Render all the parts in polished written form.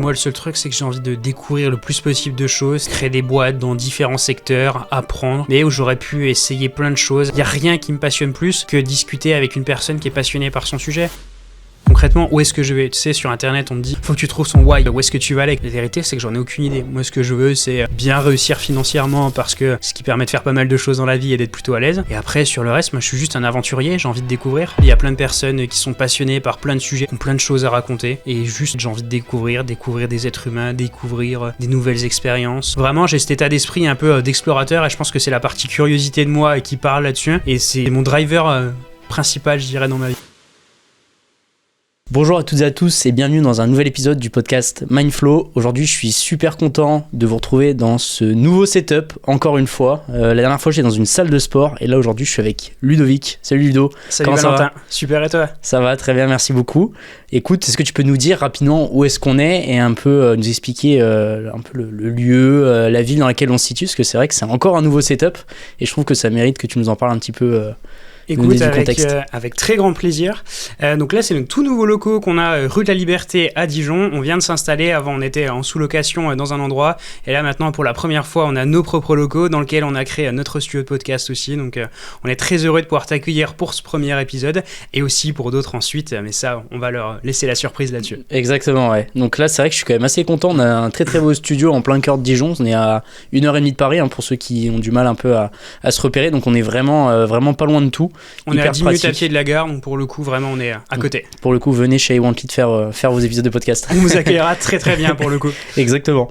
Moi, le seul truc, c'est que j'ai envie de découvrir le plus possible de choses, créer des boîtes dans différents secteurs, apprendre, mais où j'aurais pu essayer plein de choses. Il n'y a rien qui me passionne plus que discuter avec une personne qui est passionnée par son sujet. Concrètement, où est-ce que je vais ? Tu sais, sur internet, on te dit faut que tu trouves son why, où est-ce que tu vas aller ? La vérité, c'est que j'en ai aucune idée. Moi, ce que je veux, c'est bien réussir financièrement parce que ce qui permet de faire pas mal de choses dans la vie et d'être plutôt à l'aise. Et après, sur le reste, moi, je suis juste un aventurier, j'ai envie de découvrir. Il y a plein de personnes qui sont passionnées par plein de sujets, qui ont plein de choses à raconter. Et juste, j'ai envie de découvrir des êtres humains, découvrir des nouvelles expériences. Vraiment, j'ai cet état d'esprit un peu d'explorateur et je pense que c'est la partie curiosité de moi qui parle là-dessus. Et c'est mon driver principal, je dirais, dans ma vie. Bonjour à toutes et à tous et bienvenue dans un nouvel épisode du podcast Mindflow. Aujourd'hui, je suis super content de vous retrouver dans ce nouveau setup, encore une fois. La dernière fois, j'étais dans une salle de sport et là, aujourd'hui, je suis avec Ludovic. Salut Ludo. Salut Comment Valentin. ça va ? Super, et toi ? Ça va, très bien, merci beaucoup. Écoute, est-ce que tu peux nous dire rapidement où est-ce qu'on est et un peu nous expliquer un peu le lieu, la ville dans laquelle on se situe ? Parce que c'est vrai que c'est encore un nouveau setup et je trouve que ça mérite que tu nous en parles un petit peu. Écoute, avec très grand plaisir. Donc là, c'est le tout nouveau locaux qu'on a rue de la Liberté à Dijon. On vient de s'installer. Avant, on était en sous-location dans un endroit. Et là, maintenant, pour la première fois, on a nos propres locaux dans lesquels on a créé notre studio de podcast aussi. Donc, on est très heureux de pouvoir t'accueillir pour ce premier épisode et aussi pour d'autres ensuite. Mais ça, on va leur laisser la surprise là-dessus. Exactement, ouais. Donc là, c'est vrai que je suis quand même assez content. On a un très très beau studio en plein cœur de Dijon. On est à 1h30 de Paris, pour ceux qui ont du mal un peu à se repérer. Donc, on est vraiment pas loin de tout. On est à 10 minutes à pied de la gare, donc pour le coup, vraiment, on est à côté. Pour le coup, venez chez iWantly faire vos épisodes de podcast. On vous accueillera très très bien pour le coup. Exactement.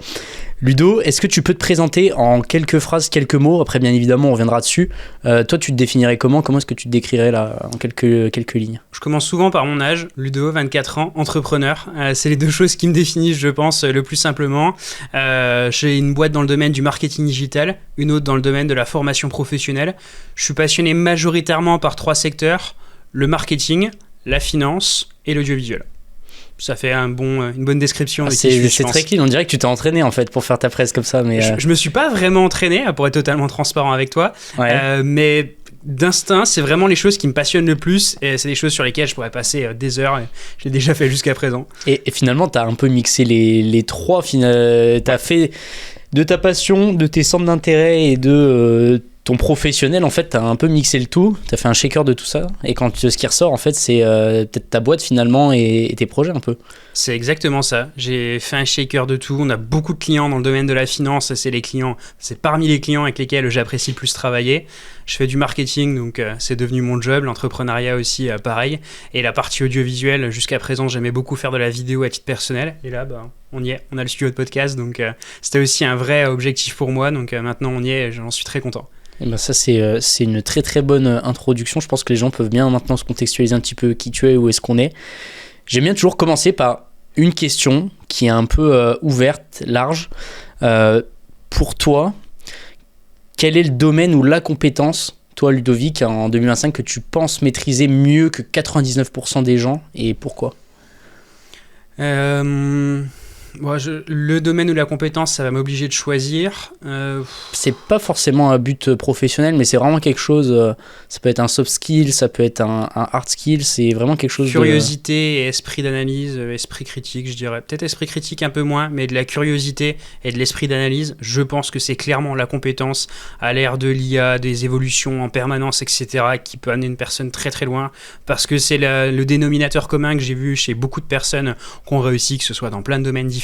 Ludo, est-ce que tu peux te présenter en quelques phrases, quelques mots ? Après, bien évidemment, on reviendra dessus. Toi, tu te définirais comment ? Comment est-ce que tu te décrirais là, en quelques lignes ? Je commence souvent par mon âge, Ludo, 24 ans, entrepreneur. C'est les deux choses qui me définissent, je pense, le plus simplement. J'ai une boîte dans le domaine du marketing digital, une autre dans le domaine de la formation professionnelle. Je suis passionné majoritairement par 3 secteurs, le marketing, la finance et l'audiovisuel. Ça fait une bonne description de qui je suis, c'est très clean, on dirait que tu t'es entraîné en fait pour faire ta presse comme ça. Mais je me suis pas vraiment entraîné, pour être totalement transparent avec toi, ouais. Mais d'instinct, c'est vraiment les choses qui me passionnent le plus et c'est des choses sur lesquelles je pourrais passer des heures et je l'ai déjà fait jusqu'à présent. Et finalement, tu as un peu mixé les trois, tu as fait de ta passion, de tes centres d'intérêt et de ton professionnel, en fait, t'as un peu mixé le tout, t'as fait un shaker de tout ça, et ce qui ressort, en fait, c'est peut-être ta boîte, finalement, et tes projets, un peu. C'est exactement ça. J'ai fait un shaker de tout. On a beaucoup de clients dans le domaine de la finance, c'est parmi les clients avec lesquels j'apprécie le plus travailler. Je fais du marketing, donc c'est devenu mon job, l'entrepreneuriat aussi, pareil. Et la partie audiovisuelle, jusqu'à présent, j'aimais beaucoup faire de la vidéo à titre personnel, et là, on y est, on a le studio de podcast, donc c'était aussi un vrai objectif pour moi, donc maintenant on y est, et j'en suis très content. Et ben ça c'est une très très bonne introduction. Je pense que les gens peuvent bien maintenant se contextualiser un petit peu qui tu es, où est-ce qu'on est. J'aime bien toujours commencer par une question qui est un peu ouverte, large. Pour toi, quel est le domaine ou la compétence, toi Ludovic, en 2025, que tu penses maîtriser mieux que 99% des gens, et pourquoi ? Le domaine ou la compétence, ça va m'obliger de choisir. C'est pas forcément un but professionnel, mais c'est vraiment quelque chose. Ça peut être un soft skill, ça peut être un hard skill, c'est vraiment quelque chose. Curiosité et esprit d'analyse, esprit critique, je dirais. Peut-être esprit critique un peu moins, mais de la curiosité et de l'esprit d'analyse, je pense que c'est clairement la compétence à l'ère de l'IA, des évolutions en permanence, etc., qui peut amener une personne très très loin, parce que c'est le dénominateur commun que j'ai vu chez beaucoup de personnes qui ont réussi, que ce soit dans plein de domaines différents.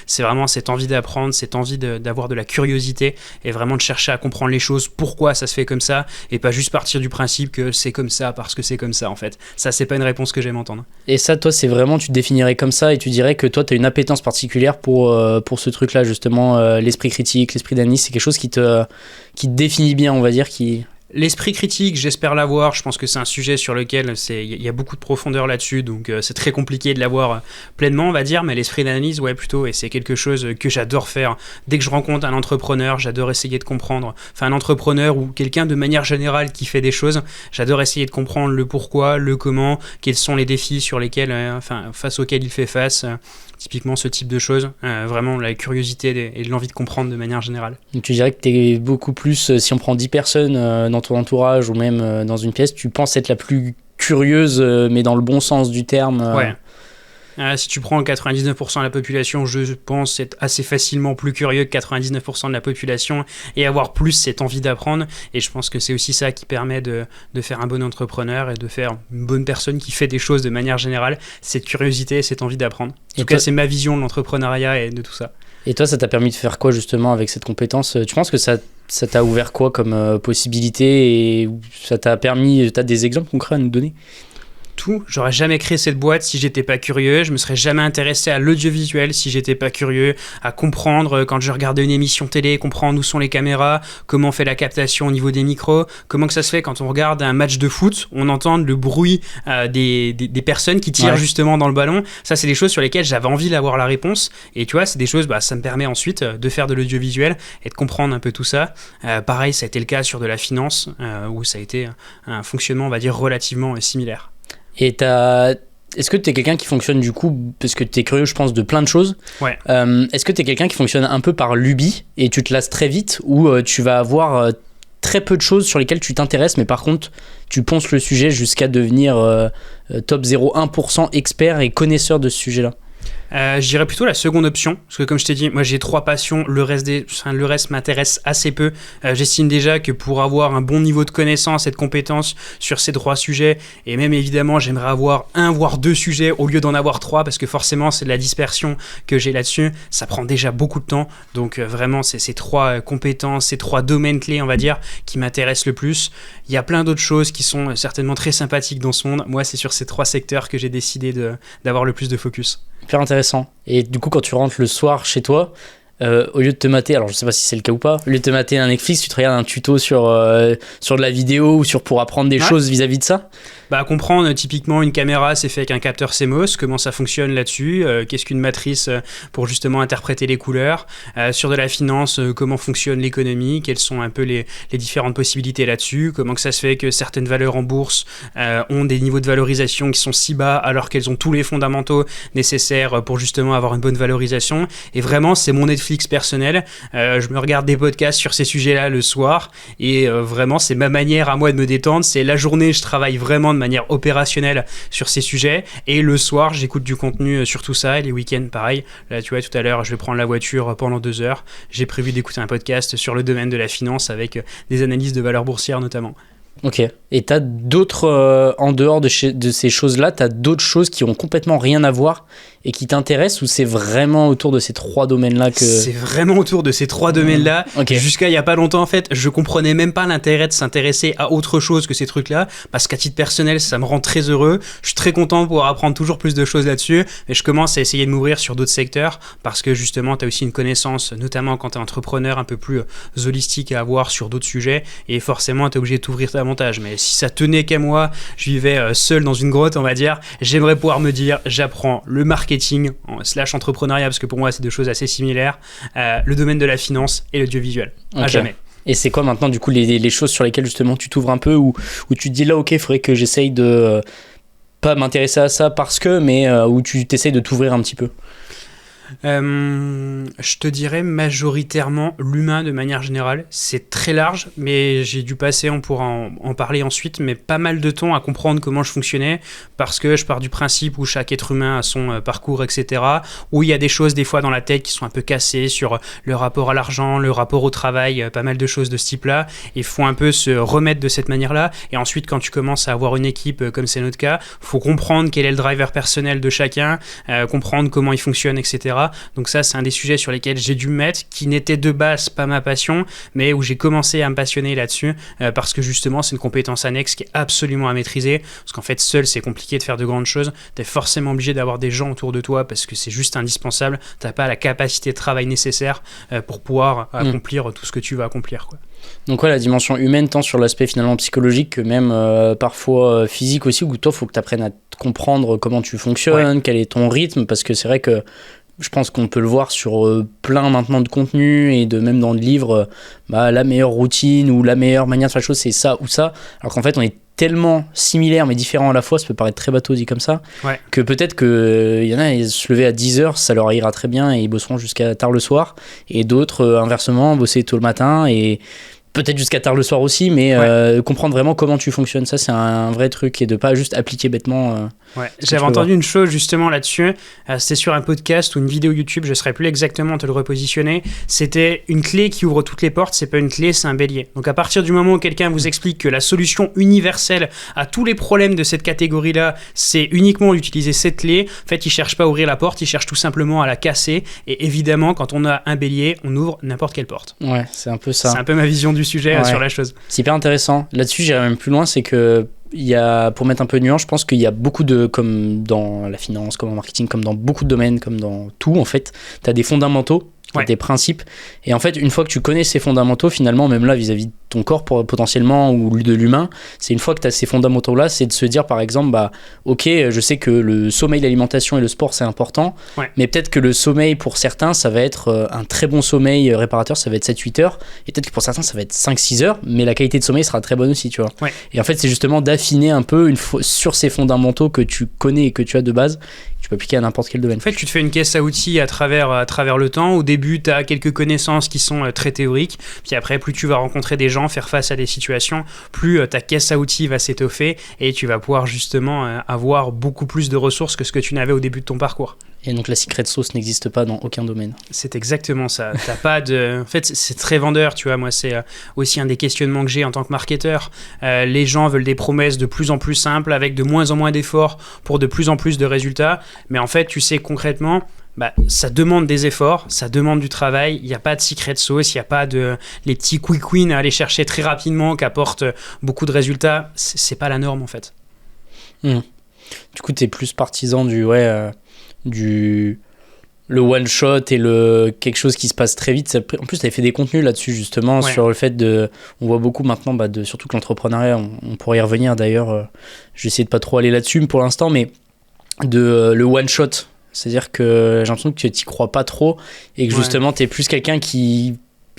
C'est vraiment cette envie d'apprendre, cette envie d'avoir de la curiosité et vraiment de chercher à comprendre les choses, pourquoi ça se fait comme ça, et pas juste partir du principe que c'est comme ça parce que c'est comme ça, en fait. Ça, c'est pas une réponse que j'aime entendre. Et ça, toi, c'est vraiment, tu te définirais comme ça et tu dirais que toi, tu as une appétence particulière pour ce truc-là, justement, l'esprit critique, l'esprit d'analyse, c'est quelque chose qui te définit bien, on va dire, L'esprit critique, j'espère l'avoir. Je pense que c'est un sujet sur lequel il y a beaucoup de profondeur là-dessus, donc c'est très compliqué de l'avoir pleinement, on va dire, mais l'esprit d'analyse, ouais, plutôt, et c'est quelque chose que j'adore faire. Dès que je rencontre un entrepreneur, j'adore essayer de comprendre, un entrepreneur ou quelqu'un de manière générale qui fait des choses, j'adore essayer de comprendre le pourquoi, le comment, quels sont les défis sur lesquels, face auxquels il fait face. Typiquement ce type de choses, vraiment la curiosité et l'envie de comprendre de manière générale. Donc tu dirais que tu es beaucoup plus, si on prend 10 personnes dans ton entourage ou même dans une pièce, tu penses être la plus curieuse, mais dans le bon sens du terme. Ouais. Si tu prends 99% de la population, je pense être assez facilement plus curieux que 99% de la population et avoir plus cette envie d'apprendre. Et je pense que c'est aussi ça qui permet de faire un bon entrepreneur et de faire une bonne personne qui fait des choses de manière générale, cette curiosité et cette envie d'apprendre. En tout cas, c'est ma vision de l'entrepreneuriat et de tout ça. Et toi, ça t'a permis de faire quoi justement avec cette compétence? Tu penses que ça t'a ouvert quoi comme possibilité et ça t'a permis, t'as des exemples concrets à nous donner? Tout. J'aurais jamais créé cette boîte si j'étais pas curieux. Je me serais jamais intéressé à l'audiovisuel si j'étais pas curieux, à comprendre quand je regardais une émission télé, comprendre où sont les caméras, comment on fait la captation au niveau des micros, comment que ça se fait quand on regarde un match de foot, on entend le bruit des personnes qui tirent justement dans le ballon. Ça, c'est des choses sur lesquelles j'avais envie d'avoir la réponse. Et tu vois, c'est des choses, ça me permet ensuite de faire de l'audiovisuel et de comprendre un peu tout ça. Pareil, ça a été le cas sur de la finance, où ça a été un fonctionnement, on va dire, relativement similaire. Et est-ce que tu es quelqu'un qui fonctionne du coup, parce que tu es curieux, je pense, de plein de choses. Ouais. Est-ce que tu es quelqu'un qui fonctionne un peu par lubie et tu te lasses très vite, ou tu vas avoir très peu de choses sur lesquelles tu t'intéresses, mais par contre, tu ponces le sujet jusqu'à devenir top 0,1% expert et connaisseur de ce sujet-là? Je dirais plutôt la seconde option, parce que comme je t'ai dit, moi j'ai 3 passions, le reste m'intéresse assez peu. J'estime déjà que pour avoir un bon niveau de connaissance et de compétence sur ces 3 sujets, et même évidemment j'aimerais avoir 1 voire 2 sujets au lieu d'en avoir 3, parce que forcément c'est de la dispersion que j'ai là-dessus, ça prend déjà beaucoup de temps, donc vraiment c'est ces 3 compétences, ces 3 domaines clés on va dire, qui m'intéressent le plus. Il y a plein d'autres choses qui sont certainement très sympathiques dans ce monde, moi c'est sur ces 3 secteurs que j'ai décidé d'avoir le plus de focus. Hyper intéressant. Et du coup, quand tu rentres le soir chez toi, au lieu de te mater, alors je sais pas si c'est le cas ou pas, au lieu de te mater un Netflix, tu te regardes un tuto sur de la vidéo ou pour apprendre des choses vis-à-vis de ça? Comprendre typiquement une caméra c'est fait avec un capteur CMOS, comment ça fonctionne là-dessus, qu'est-ce qu'une matrice pour justement interpréter les couleurs, sur de la finance, comment fonctionne l'économie, quelles sont un peu les différentes possibilités là-dessus, comment que ça se fait que certaines valeurs en bourse ont des niveaux de valorisation qui sont si bas alors qu'elles ont tous les fondamentaux nécessaires pour justement avoir une bonne valorisation. Et vraiment c'est mon Netflix personnel, je me regarde des podcasts sur ces sujets-là le soir et vraiment c'est ma manière à moi de me détendre, c'est la journée je travaille vraiment de manière opérationnelle sur ces sujets et le soir j'écoute du contenu sur tout ça et les week-ends pareil. Là tu vois tout à l'heure je vais prendre la voiture pendant 2 heures, j'ai prévu d'écouter un podcast sur le domaine de la finance avec des analyses de valeurs boursières notamment. Ok. Et t'as d'autres, en dehors de ces choses-là, t'as d'autres choses qui ont complètement rien à voir et qui t'intéressent, ou c'est vraiment autour de ces 3 domaines-là que... C'est vraiment autour de ces 3 domaines-là. Okay. Jusqu'à il y a pas longtemps, en fait, je comprenais même pas l'intérêt de s'intéresser à autre chose que ces trucs-là, parce qu'à titre personnel, ça me rend très heureux. Je suis très content de pouvoir apprendre toujours plus de choses là-dessus, mais je commence à essayer de m'ouvrir sur d'autres secteurs, parce que justement, t'as aussi une connaissance, notamment quand t'es entrepreneur, un peu plus holistique à avoir sur d'autres sujets, et forcément, t'es obligé de t'ouvrir davantage. Mais si ça tenait qu'à moi, je vivais seul dans une grotte, on va dire, j'aimerais pouvoir me dire, j'apprends le marketing / entrepreneuriat, parce que pour moi c'est 2 choses assez similaires, le domaine de la finance et l'audiovisuel. Okay. À jamais. Et c'est quoi maintenant du coup les choses sur lesquelles justement tu t'ouvres un peu, où tu te dis là ok, il faudrait que j'essaye de pas m'intéresser à ça parce que, mais où tu t'essayes de t'ouvrir un petit peu? Je te dirais majoritairement l'humain de manière générale. C'est très large, mais j'ai dû passer, on pourra en parler ensuite, mais pas mal de temps à comprendre comment je fonctionnais, parce que je pars du principe où chaque être humain a son parcours, etc. Où il y a des choses des fois dans la tête qui sont un peu cassées sur le rapport à l'argent, le rapport au travail, pas mal de choses de ce type-là. Il faut un peu se remettre de cette manière-là. Et ensuite, quand tu commences à avoir une équipe comme c'est notre cas, faut comprendre quel est le driver personnel de chacun, comprendre comment il fonctionne, etc. Donc ça, c'est un des sujets sur lesquels j'ai dû me mettre, qui n'était de base pas ma passion, mais où j'ai commencé à me passionner là-dessus, parce que justement, c'est une compétence annexe qui est absolument à maîtriser, parce qu'en fait, seul, c'est compliqué de faire de grandes choses. T'es forcément obligé d'avoir des gens autour de toi, parce que c'est juste indispensable. T'as pas la capacité de travail nécessaire pour pouvoir accomplir tout ce que tu veux accomplir, quoi. Donc ouais, la dimension humaine, tant sur l'aspect finalement psychologique que même parfois physique aussi, où toi, il faut que tu apprennes à comprendre comment tu fonctionnes, quel est ton rythme, parce que c'est vrai que je pense qu'on peut le voir sur plein maintenant de contenus et même dans le livre, la meilleure routine ou la meilleure manière de faire les choses, c'est ça ou ça. Alors qu'en fait, on est tellement similaires mais différents à la fois, ça peut paraître très bateau dit comme ça, que peut-être qu'il y en a, ils se lever à 10h, ça leur ira très bien et ils bosseront jusqu'à tard le soir. Et d'autres, inversement, bosser tôt le matin et peut-être jusqu'à tard le soir aussi, mais comprendre vraiment comment tu fonctionnes, ça c'est un vrai truc, et de pas juste appliquer bêtement. J'avais entendu une chose justement là-dessus, c'était sur un podcast ou une vidéo YouTube, je ne saurais plus exactement te le repositionner, c'était une clé qui ouvre toutes les portes, c'est pas une clé, c'est un bélier. Donc à partir du moment où quelqu'un vous explique que la solution universelle à tous les problèmes de cette catégorie-là, c'est uniquement d'utiliser cette clé, en fait il cherche pas à ouvrir la porte, il cherche tout simplement à la casser, et évidemment quand on a un bélier, on ouvre n'importe quelle porte. Ouais, c'est un peu ça. C'est un peu ma vision du sujet sur la chose. C'est hyper intéressant. Là-dessus, j'irai même plus loin, c'est que pour mettre un peu de nuance, je pense qu'il y a beaucoup comme dans la finance, comme en marketing, comme dans beaucoup de domaines, comme dans tout, en fait, tu as des fondamentaux, des principes. Et en fait, une fois que tu connais ces fondamentaux, finalement, même là, vis-à-vis de ton corps potentiellement ou de l'humain, c'est une fois que tu as ces fondamentaux-là, c'est de se dire, par exemple, ok, je sais que le sommeil, l'alimentation et le sport, c'est important, mais peut-être que le sommeil, pour certains, ça va être un très bon sommeil réparateur, ça va être 7-8 heures, et peut-être que pour certains, ça va être 5-6 heures, mais la qualité de sommeil sera très bonne aussi, tu vois. Et en fait, c'est justement d'affiner un peu sur ces fondamentaux que tu connais et que tu as de base, tu peux appliquer à n'importe quel domaine. En fait, tu te fais une caisse à outils à travers le temps. Au début, tu as quelques connaissances qui sont très théoriques. Puis après, plus tu vas rencontrer des gens, faire face à des situations, plus ta caisse à outils va s'étoffer et tu vas pouvoir justement avoir beaucoup plus de ressources que ce que tu n'avais au début de ton parcours. Et donc la secret sauce n'existe pas dans aucun domaine. C'est exactement ça. T'as pas de... En fait, c'est très vendeur, tu vois. Moi, c'est aussi un des questionnements que j'ai en tant que marketeur. Les gens veulent des promesses de plus en plus simples, avec de moins en moins d'efforts pour de plus en plus de résultats. Mais en fait, tu sais concrètement, ça demande des efforts, ça demande du travail. Il n'y a pas de secret sauce, il n'y a pas de les petits quick wins à aller chercher très rapidement qui apportent beaucoup de résultats. C'est pas la norme, en fait. Du coup, t'es plus partisan le one shot et le quelque chose qui se passe très vite. En plus, tu avais fait des contenus là-dessus justement sur le fait on voit beaucoup maintenant surtout que l'entrepreneuriat, on pourrait y revenir d'ailleurs, je vais essayer de pas trop aller là-dessus pour l'instant, mais le one shot, c'est-à-dire que j'ai l'impression que tu y crois pas trop et que justement tu es plus quelqu'un qui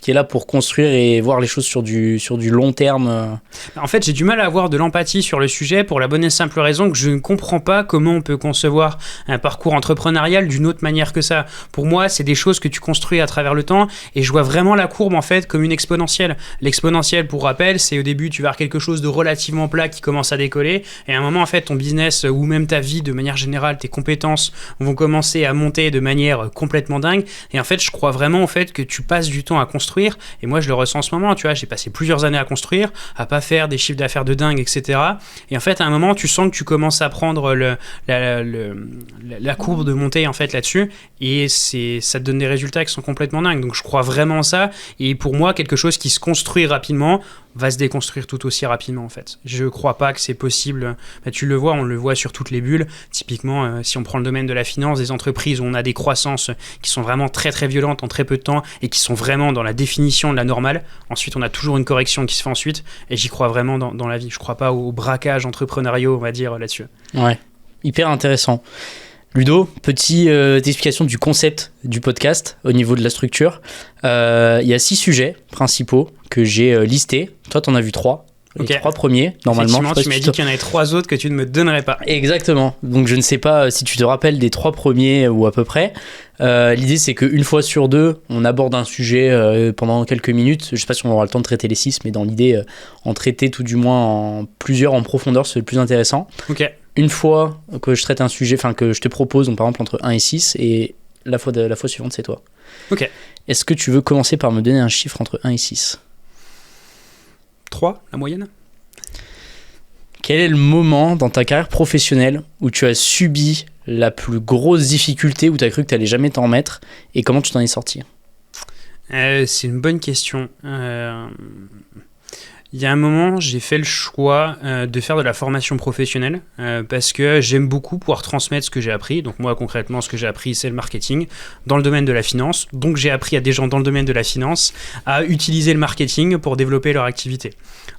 est là pour construire et voir les choses sur du long terme. En fait, j'ai du mal à avoir de l'empathie sur le sujet pour la bonne et simple raison que je ne comprends pas comment on peut concevoir un parcours entrepreneurial d'une autre manière que ça. Pour moi, c'est des choses que tu construis à travers le temps et je vois vraiment la courbe en fait comme une exponentielle. L'exponentielle, pour rappel, c'est au début tu vas avoir quelque chose de relativement plat qui commence à décoller et à un moment en fait ton business ou même ta vie de manière générale, tes compétences vont commencer à monter de manière complètement dingue et en fait je crois vraiment au fait que tu passes du temps à construire. Et moi je le ressens en ce moment, tu vois, j'ai passé plusieurs années à construire, à pas faire des chiffres d'affaires de dingue, etc. Et en fait à un moment tu sens que tu commences à prendre la courbe de montée en fait là-dessus et ça te donne des résultats qui sont complètement dingues. Donc je crois vraiment en ça et pour moi quelque chose qui se construit rapidement va se déconstruire tout aussi rapidement en fait. Je crois pas que c'est possible. Tu le vois, on le voit sur toutes les bulles. Typiquement, si on prend le domaine de la finance, des entreprises où on a des croissances qui sont vraiment très très violentes en très peu de temps et qui sont vraiment dans la définition de la normale. Ensuite, on a toujours une correction qui se fait ensuite et j'y crois vraiment dans la vie. Je crois pas au braquage entrepreneurial, on va dire, là-dessus. Ouais, hyper intéressant. Ludo, petite explication du concept du podcast au niveau de la structure. Il y a 6 sujets principaux que j'ai listés. Toi, t'en as vu 3. Les 3 premiers, normalement. Effectivement, tu m'as dit qu'il y en avait 3 autres que tu ne me donnerais pas. Exactement. Donc, je ne sais pas si tu te rappelles des 3 premiers ou à peu près. L'idée, c'est qu'une fois sur 2, on aborde un sujet pendant quelques minutes. Je ne sais pas si on aura le temps de traiter les 6, mais dans l'idée, en traiter tout du moins en plusieurs en profondeur, c'est le plus intéressant. Ok. Une fois que je traite un sujet, enfin que je te propose, donc par exemple entre 1 et 6, et la fois suivante, c'est toi. Ok. Est-ce que tu veux commencer par me donner un chiffre entre 1 et 6 ? 3, la moyenne. Quel est le moment dans ta carrière professionnelle où tu as subi la plus grosse difficulté, où tu as cru que tu n'allais jamais t'en remettre, et comment tu t'en es sorti ? C'est une bonne question. Il y a un moment, j'ai fait le choix de faire de la formation professionnelle parce que j'aime beaucoup pouvoir transmettre ce que j'ai appris. Donc moi, concrètement, ce que j'ai appris, c'est le marketing dans le domaine de la finance. Donc j'ai appris à des gens dans le domaine de la finance à utiliser le marketing pour développer leur activité.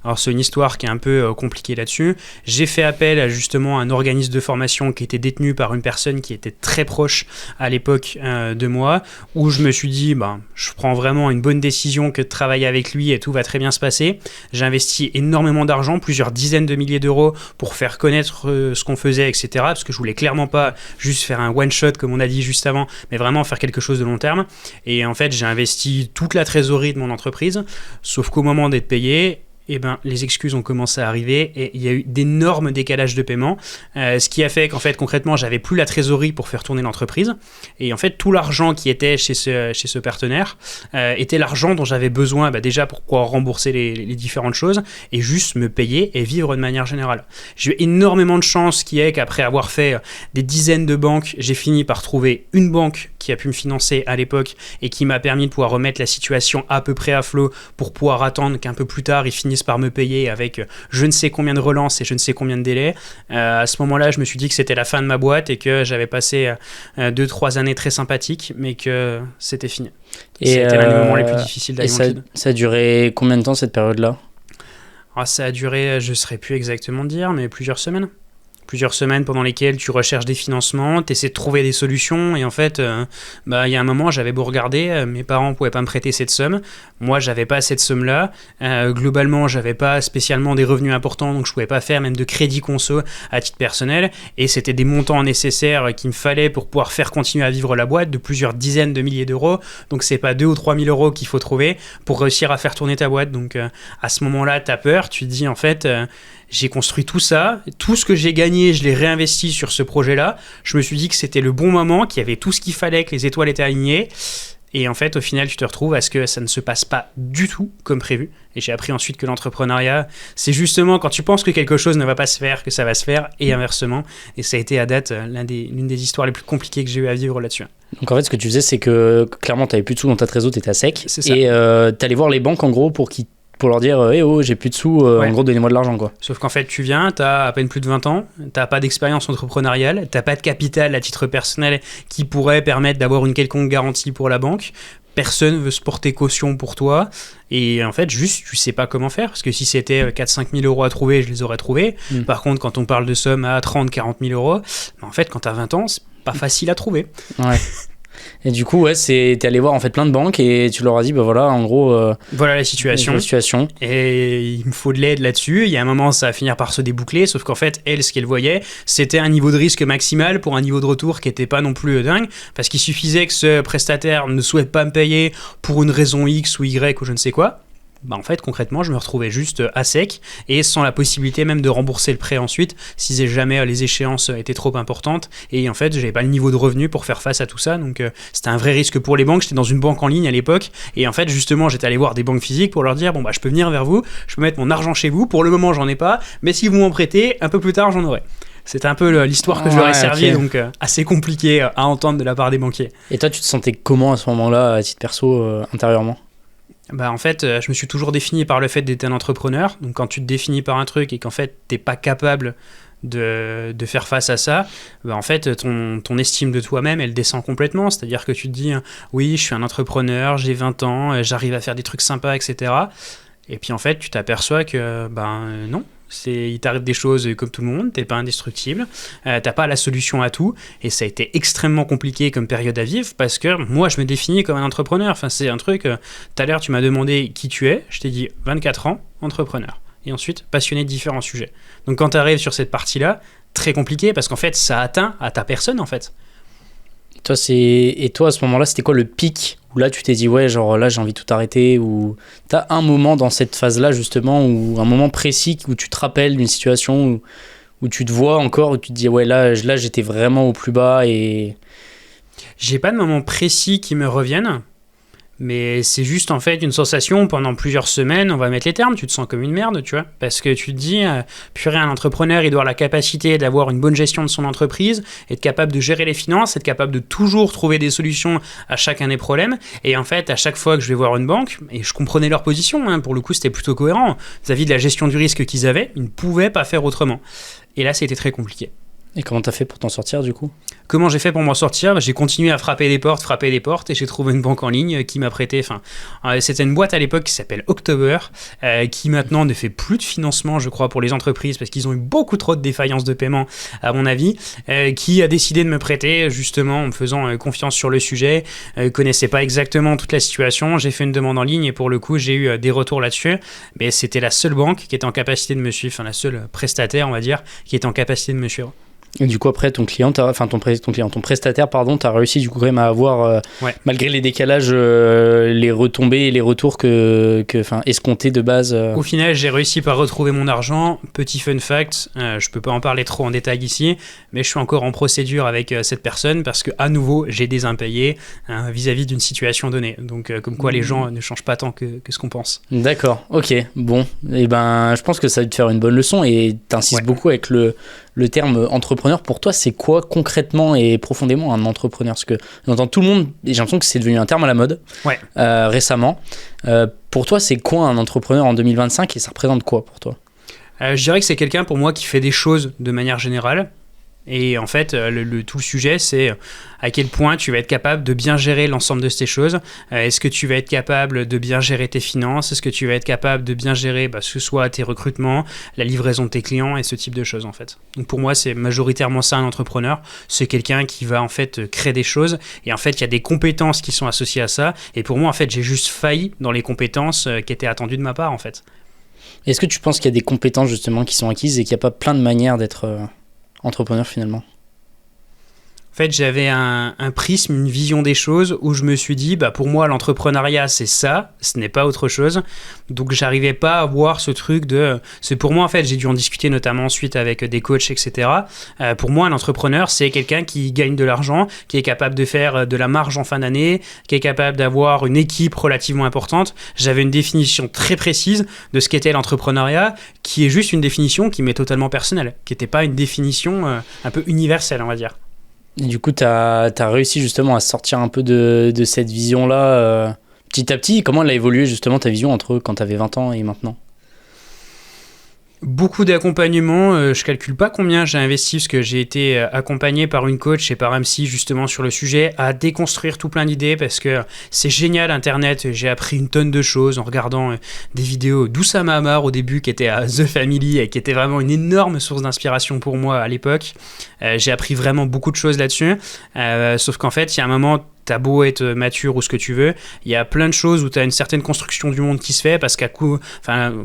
Alors c'est une histoire qui est un peu compliquée là-dessus. J'ai fait appel à justement un organisme de formation qui était détenu par une personne qui était très proche à l'époque de moi, où je me suis dit, je prends vraiment une bonne décision que de travailler avec lui et tout va très bien se passer. J'ai investi énormément d'argent, plusieurs dizaines de milliers d'euros pour faire connaître ce qu'on faisait, etc. Parce que je voulais clairement pas juste faire un one-shot comme on a dit juste avant, mais vraiment faire quelque chose de long terme. Et en fait, j'ai investi toute la trésorerie de mon entreprise, sauf qu'au moment d'être payé, eh ben, les excuses ont commencé à arriver et il y a eu d'énormes décalages de paiement, ce qui a fait qu'en fait, concrètement, j'avais plus la trésorerie pour faire tourner l'entreprise. Et en fait, tout l'argent qui était chez ce partenaire était l'argent dont j'avais besoin déjà pour pouvoir rembourser les différentes choses et juste me payer et vivre de manière générale. J'ai eu énormément de chance qui est qu'après avoir fait des dizaines de banques, j'ai fini par trouver une banque qui a pu me financer à l'époque et qui m'a permis de pouvoir remettre la situation à peu près à flot pour pouvoir attendre qu'un peu plus tard, ils finissent par me payer avec je ne sais combien de relances et je ne sais combien de délais. À ce moment-là, je me suis dit que c'était la fin de ma boîte et que j'avais passé 2-3 années très sympathiques, mais que c'était fini. C'était l'un des moments les plus difficiles d'Alimentid. Ça a duré combien de temps cette période-là ? Ça a duré, je ne saurais plus exactement dire, mais plusieurs semaines. Plusieurs semaines pendant lesquelles tu recherches des financements, tu essaies de trouver des solutions et en fait, il y a un moment, j'avais beau regarder, mes parents ne pouvaient pas me prêter cette somme, moi j'avais pas cette somme-là, globalement j'avais pas spécialement des revenus importants donc je pouvais pas faire même de crédit conso à titre personnel et c'était des montants nécessaires qu'il me fallait pour pouvoir faire continuer à vivre la boîte de plusieurs dizaines de milliers d'euros, donc c'est pas 2 ou 3 000 euros qu'il faut trouver pour réussir à faire tourner ta boîte, donc à ce moment-là t'as peur, tu te dis en fait... j'ai construit tout ça, tout ce que j'ai gagné, je l'ai réinvesti sur ce projet-là. Je me suis dit que c'était le bon moment, qu'il y avait tout ce qu'il fallait, que les étoiles étaient alignées. Et en fait, au final, tu te retrouves à ce que ça ne se passe pas du tout comme prévu. Et j'ai appris ensuite que l'entrepreneuriat, c'est justement quand tu penses que quelque chose ne va pas se faire, que ça va se faire, et inversement. Et ça a été à date l'une des histoires les plus compliquées que j'ai eu à vivre là-dessus. Donc en fait, ce que tu faisais, c'est que clairement, tu n'avais plus de sous dans ta trésor, tu étais à sec. C'est ça. Et tu allais voir les banques, en gros, pour leur dire j'ai plus de sous, en gros donnez-moi de l'argent quoi. Sauf qu'en fait tu viens, t'as à peine plus de 20 ans, t'as pas d'expérience entrepreneuriale, t'as pas de capital à titre personnel qui pourrait permettre d'avoir une quelconque garantie pour la banque, personne veut se porter caution pour toi et en fait juste tu sais pas comment faire parce que si c'était 4-5 000 euros à trouver, je les aurais trouvés. Par contre quand on parle de sommes à 30-40 000 euros, en fait quand t'as 20 ans c'est pas facile à trouver. Ouais. Et du coup, t'es allé voir en fait plein de banques et tu leur as dit, voilà, en gros... voilà la situation. Et il me faut de l'aide là-dessus. Il y a un moment, ça va finir par se déboucler, sauf qu'en fait, elle, ce qu'elle voyait, c'était un niveau de risque maximal pour un niveau de retour qui n'était pas non plus dingue, parce qu'il suffisait que ce prestataire ne souhaite pas me payer pour une raison X ou Y ou je ne sais quoi. En fait, concrètement, je me retrouvais juste à sec et sans la possibilité même de rembourser le prêt ensuite si jamais les échéances étaient trop importantes. Et en fait, j'avais pas le niveau de revenu pour faire face à tout ça. Donc, c'était un vrai risque pour les banques. J'étais dans une banque en ligne à l'époque. Et en fait, justement, j'étais allé voir des banques physiques pour leur dire je peux venir vers vous, je peux mettre mon argent chez vous. Pour le moment, j'en ai pas. Mais si vous m'en prêtez, un peu plus tard, j'en aurai. C'était un peu l'histoire que je leur ai servi, donc assez compliqué à entendre de la part des banquiers. Et toi, tu te sentais comment à ce moment-là, à titre perso, intérieurement ? En fait, je me suis toujours défini par le fait d'être un entrepreneur. Donc, quand tu te définis par un truc et qu'en fait, t'es pas capable de faire face à ça, en fait, ton estime de toi-même, elle descend complètement. C'est-à-dire que tu te dis, oui, je suis un entrepreneur, j'ai 20 ans, j'arrive à faire des trucs sympas, etc. Et puis, en fait, tu t'aperçois que, non. Il t'arrive des choses comme tout le monde, t'es pas indestructible, t'as pas la solution à tout, et ça a été extrêmement compliqué comme période à vivre parce que moi je me définis comme un entrepreneur. Enfin, c'est un truc, tout à l'heure tu m'as demandé qui tu es, je t'ai dit 24 ans, entrepreneur, et ensuite passionné de différents sujets. Donc quand t'arrives sur cette partie-là, très compliqué parce qu'en fait ça atteint à ta personne en fait. Et toi à ce moment-là, c'était quoi le pic où là tu t'es dit genre là j'ai envie de tout arrêter, ou t'as un moment dans cette phase-là justement, ou un moment précis où tu te rappelles d'une situation où tu te vois encore, où tu te dis là j'étais vraiment au plus bas et... J'ai pas de moment précis qui me reviennent, mais c'est juste en fait une sensation pendant plusieurs semaines, on va mettre les termes, tu te sens comme une merde, tu vois, parce que tu te dis, purée, un entrepreneur, il doit avoir la capacité d'avoir une bonne gestion de son entreprise, être capable de gérer les finances, être capable de toujours trouver des solutions à chacun des problèmes, et en fait, à chaque fois que je vais voir une banque, et je comprenais leur position, pour le coup, c'était plutôt cohérent, vis-à-vis de la gestion du risque qu'ils avaient, ils ne pouvaient pas faire autrement. Et là, c'était très compliqué. Et comment t'as fait pour t'en sortir du coup? Comment j'ai fait pour m'en sortir? J'ai continué à frapper des portes, et j'ai trouvé une banque en ligne qui m'a prêté. C'était une boîte à l'époque qui s'appelle October, qui maintenant ne fait plus de financement, je crois, pour les entreprises parce qu'ils ont eu beaucoup trop de défaillances de paiement, à mon avis, qui a décidé de me prêter justement en me faisant confiance sur le sujet. Connaissait pas exactement toute la situation. J'ai fait une demande en ligne et pour le coup, j'ai eu des retours là-dessus. Mais c'était la seule banque qui était en capacité de me suivre, la seule prestataire, on va dire, qui était en capacité de me suivre. Et du coup, après, ton prestataire, t'as réussi du coup quand même à avoir, malgré les décalages, les retombées et les retours escomptés de base. Au final, j'ai réussi par retrouver mon argent. Petit fun fact, je peux pas en parler trop en détail ici, mais je suis encore en procédure avec cette personne parce que à nouveau, j'ai des impayés vis-à-vis d'une situation donnée. Donc, comme quoi les gens ne changent pas tant que ce qu'on pense. D'accord, ok, bon. Et je pense que ça va te faire une bonne leçon et t'insistes beaucoup avec le terme entrepreneur. Pour toi, c'est quoi concrètement et profondément un entrepreneur? Parce que j'entends tout le monde, et j'ai l'impression que c'est devenu un terme à la mode récemment. Pour toi, c'est quoi un entrepreneur en 2025 et ça représente quoi pour toi? Je dirais que c'est quelqu'un pour moi qui fait des choses de manière générale. Et en fait, tout le sujet, c'est à quel point tu vas être capable de bien gérer l'ensemble de ces choses. Est-ce que tu vas être capable de bien gérer tes finances? Est-ce que tu vas être capable de bien gérer ce soit tes recrutements, la livraison de tes clients et ce type de choses en fait. Donc pour moi, c'est majoritairement ça un entrepreneur. C'est quelqu'un qui va en fait créer des choses et en fait, il y a des compétences qui sont associées à ça. Et pour moi, en fait, j'ai juste failli dans les compétences qui étaient attendues de ma part en fait. Est-ce que tu penses qu'il y a des compétences justement qui sont acquises et qu'il n'y a pas plein de manières d'être entrepreneur finalement? En fait, j'avais un prisme, une vision des choses où je me suis dit, pour moi, l'entrepreneuriat, c'est ça, ce n'est pas autre chose. Donc, j'arrivais pas à voir ce truc de... C'est pour moi, en fait, j'ai dû en discuter notamment ensuite avec des coachs, etc. Pour moi, un entrepreneur, c'est quelqu'un qui gagne de l'argent, qui est capable de faire de la marge en fin d'année, qui est capable d'avoir une équipe relativement importante. J'avais une définition très précise de ce qu'était l'entrepreneuriat, qui est juste une définition qui m'est totalement personnelle, qui n'était pas une définition un peu universelle, on va dire. Et du coup, tu as réussi justement à sortir un peu de cette vision-là petit à petit. Comment elle a évolué justement ta vision entre quand tu avais 20 ans et maintenant? Beaucoup d'accompagnement, je calcule pas combien j'ai investi parce que j'ai été accompagné par une coach et par un psy justement sur le sujet à déconstruire tout plein d'idées parce que c'est génial Internet, j'ai appris une tonne de choses en regardant des vidéos d'Oussama Mahamar au début qui était à The Family et qui était vraiment une énorme source d'inspiration pour moi à l'époque. J'ai appris vraiment beaucoup de choses là-dessus, sauf qu'en fait il y a un moment... T'as beau être mature ou ce que tu veux, il y a plein de choses où t'as une certaine construction du monde qui se fait parce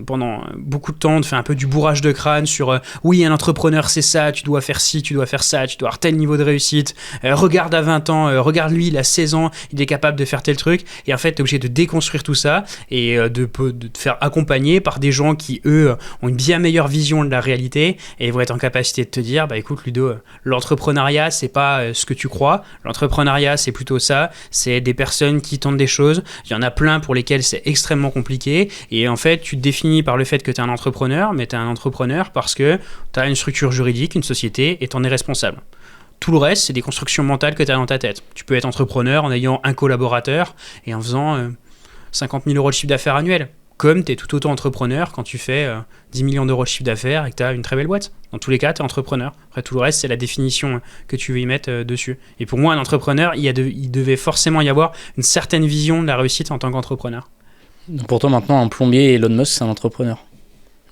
pendant beaucoup de temps, on te fait un peu du bourrage de crâne sur oui, un entrepreneur c'est ça, tu dois faire ci, tu dois faire ça, tu dois avoir tel niveau de réussite, regarde à 20 ans, regarde lui, il a 16 ans, il est capable de faire tel truc, et en fait t'es obligé de déconstruire tout ça et de te faire accompagner par des gens qui eux ont une bien meilleure vision de la réalité et vont être en capacité de te dire écoute Ludo, l'entrepreneuriat c'est pas ce que tu crois, l'entrepreneuriat c'est plutôt ça. C'est des personnes qui tentent des choses. Il y en a plein pour lesquelles c'est extrêmement compliqué. Et en fait, tu te définis par le fait que tu es un entrepreneur, mais tu es un entrepreneur parce que tu as une structure juridique, une société, et tu en es responsable. Tout le reste, c'est des constructions mentales que tu as dans ta tête. Tu peux être entrepreneur en ayant un collaborateur et en faisant 50 000 € de chiffre d'affaires annuel. Comme tu es tout autant entrepreneur quand tu fais 10 millions d'euros de chiffre d'affaires et que tu as une très belle boîte. Dans tous les cas, tu es entrepreneur. Après, tout le reste, c'est la définition que tu veux y mettre dessus. Et pour moi, un entrepreneur, il devait forcément y avoir une certaine vision de la réussite en tant qu'entrepreneur. Donc pour toi, maintenant, un plombier et Elon Musk, c'est un entrepreneur?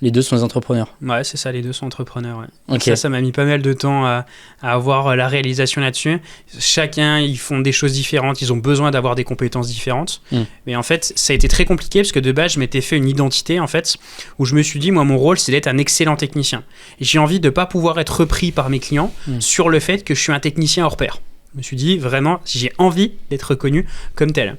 Les deux sont des entrepreneurs? Ouais, c'est ça, les deux sont entrepreneurs. Ouais. Okay. Ça m'a mis pas mal de temps à avoir la réalisation là-dessus. Chacun, ils font des choses différentes, ils ont besoin d'avoir des compétences différentes. Mais en fait, ça a été très compliqué parce que de base, je m'étais fait une identité, en fait, où je me suis dit, moi, mon rôle, c'est d'être un excellent technicien. Et j'ai envie de pas pouvoir être repris par mes clients sur le fait que je suis un technicien hors pair. Je me suis dit, vraiment, j'ai envie d'être reconnu comme tel.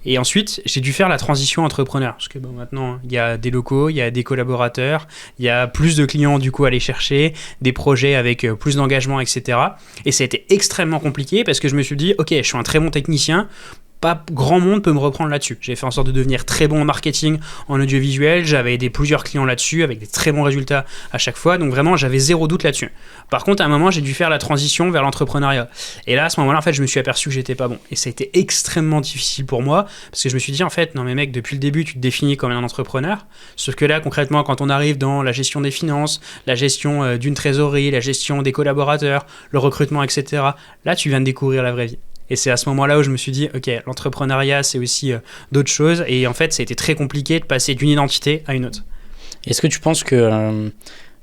Et ensuite, j'ai dû faire la transition entrepreneur. Parce que maintenant, il y a des locaux, il y a des collaborateurs, il y a plus de clients du coup à aller chercher, des projets avec plus d'engagement, etc. Et ça a été extrêmement compliqué parce que je me suis dit, ok, je suis un très bon technicien. pas grand monde peut me reprendre là-dessus. J'ai fait en sorte de devenir très bon en marketing, en audiovisuel, j'avais aidé plusieurs clients là-dessus avec des très bons résultats à chaque fois, donc vraiment j'avais zéro doute là-dessus. Par contre, à un moment, j'ai dû faire la transition vers l'entrepreneuriat. Et là, à ce moment-là, en fait, je me suis aperçu que j'étais pas bon. Et ça a été extrêmement difficile pour moi, parce que je me suis dit, en fait, non mais mec, depuis le début, tu te définis comme un entrepreneur, sauf que là, concrètement, quand on arrive dans la gestion des finances, la gestion d'une trésorerie, la gestion des collaborateurs, le recrutement, etc., là, tu viens de découvrir la vraie vie. Et c'est à ce moment-là où je me suis dit, ok, l'entrepreneuriat, c'est aussi d'autres choses. Et en fait, ça a été très compliqué de passer d'une identité à une autre. Est-ce que tu penses que,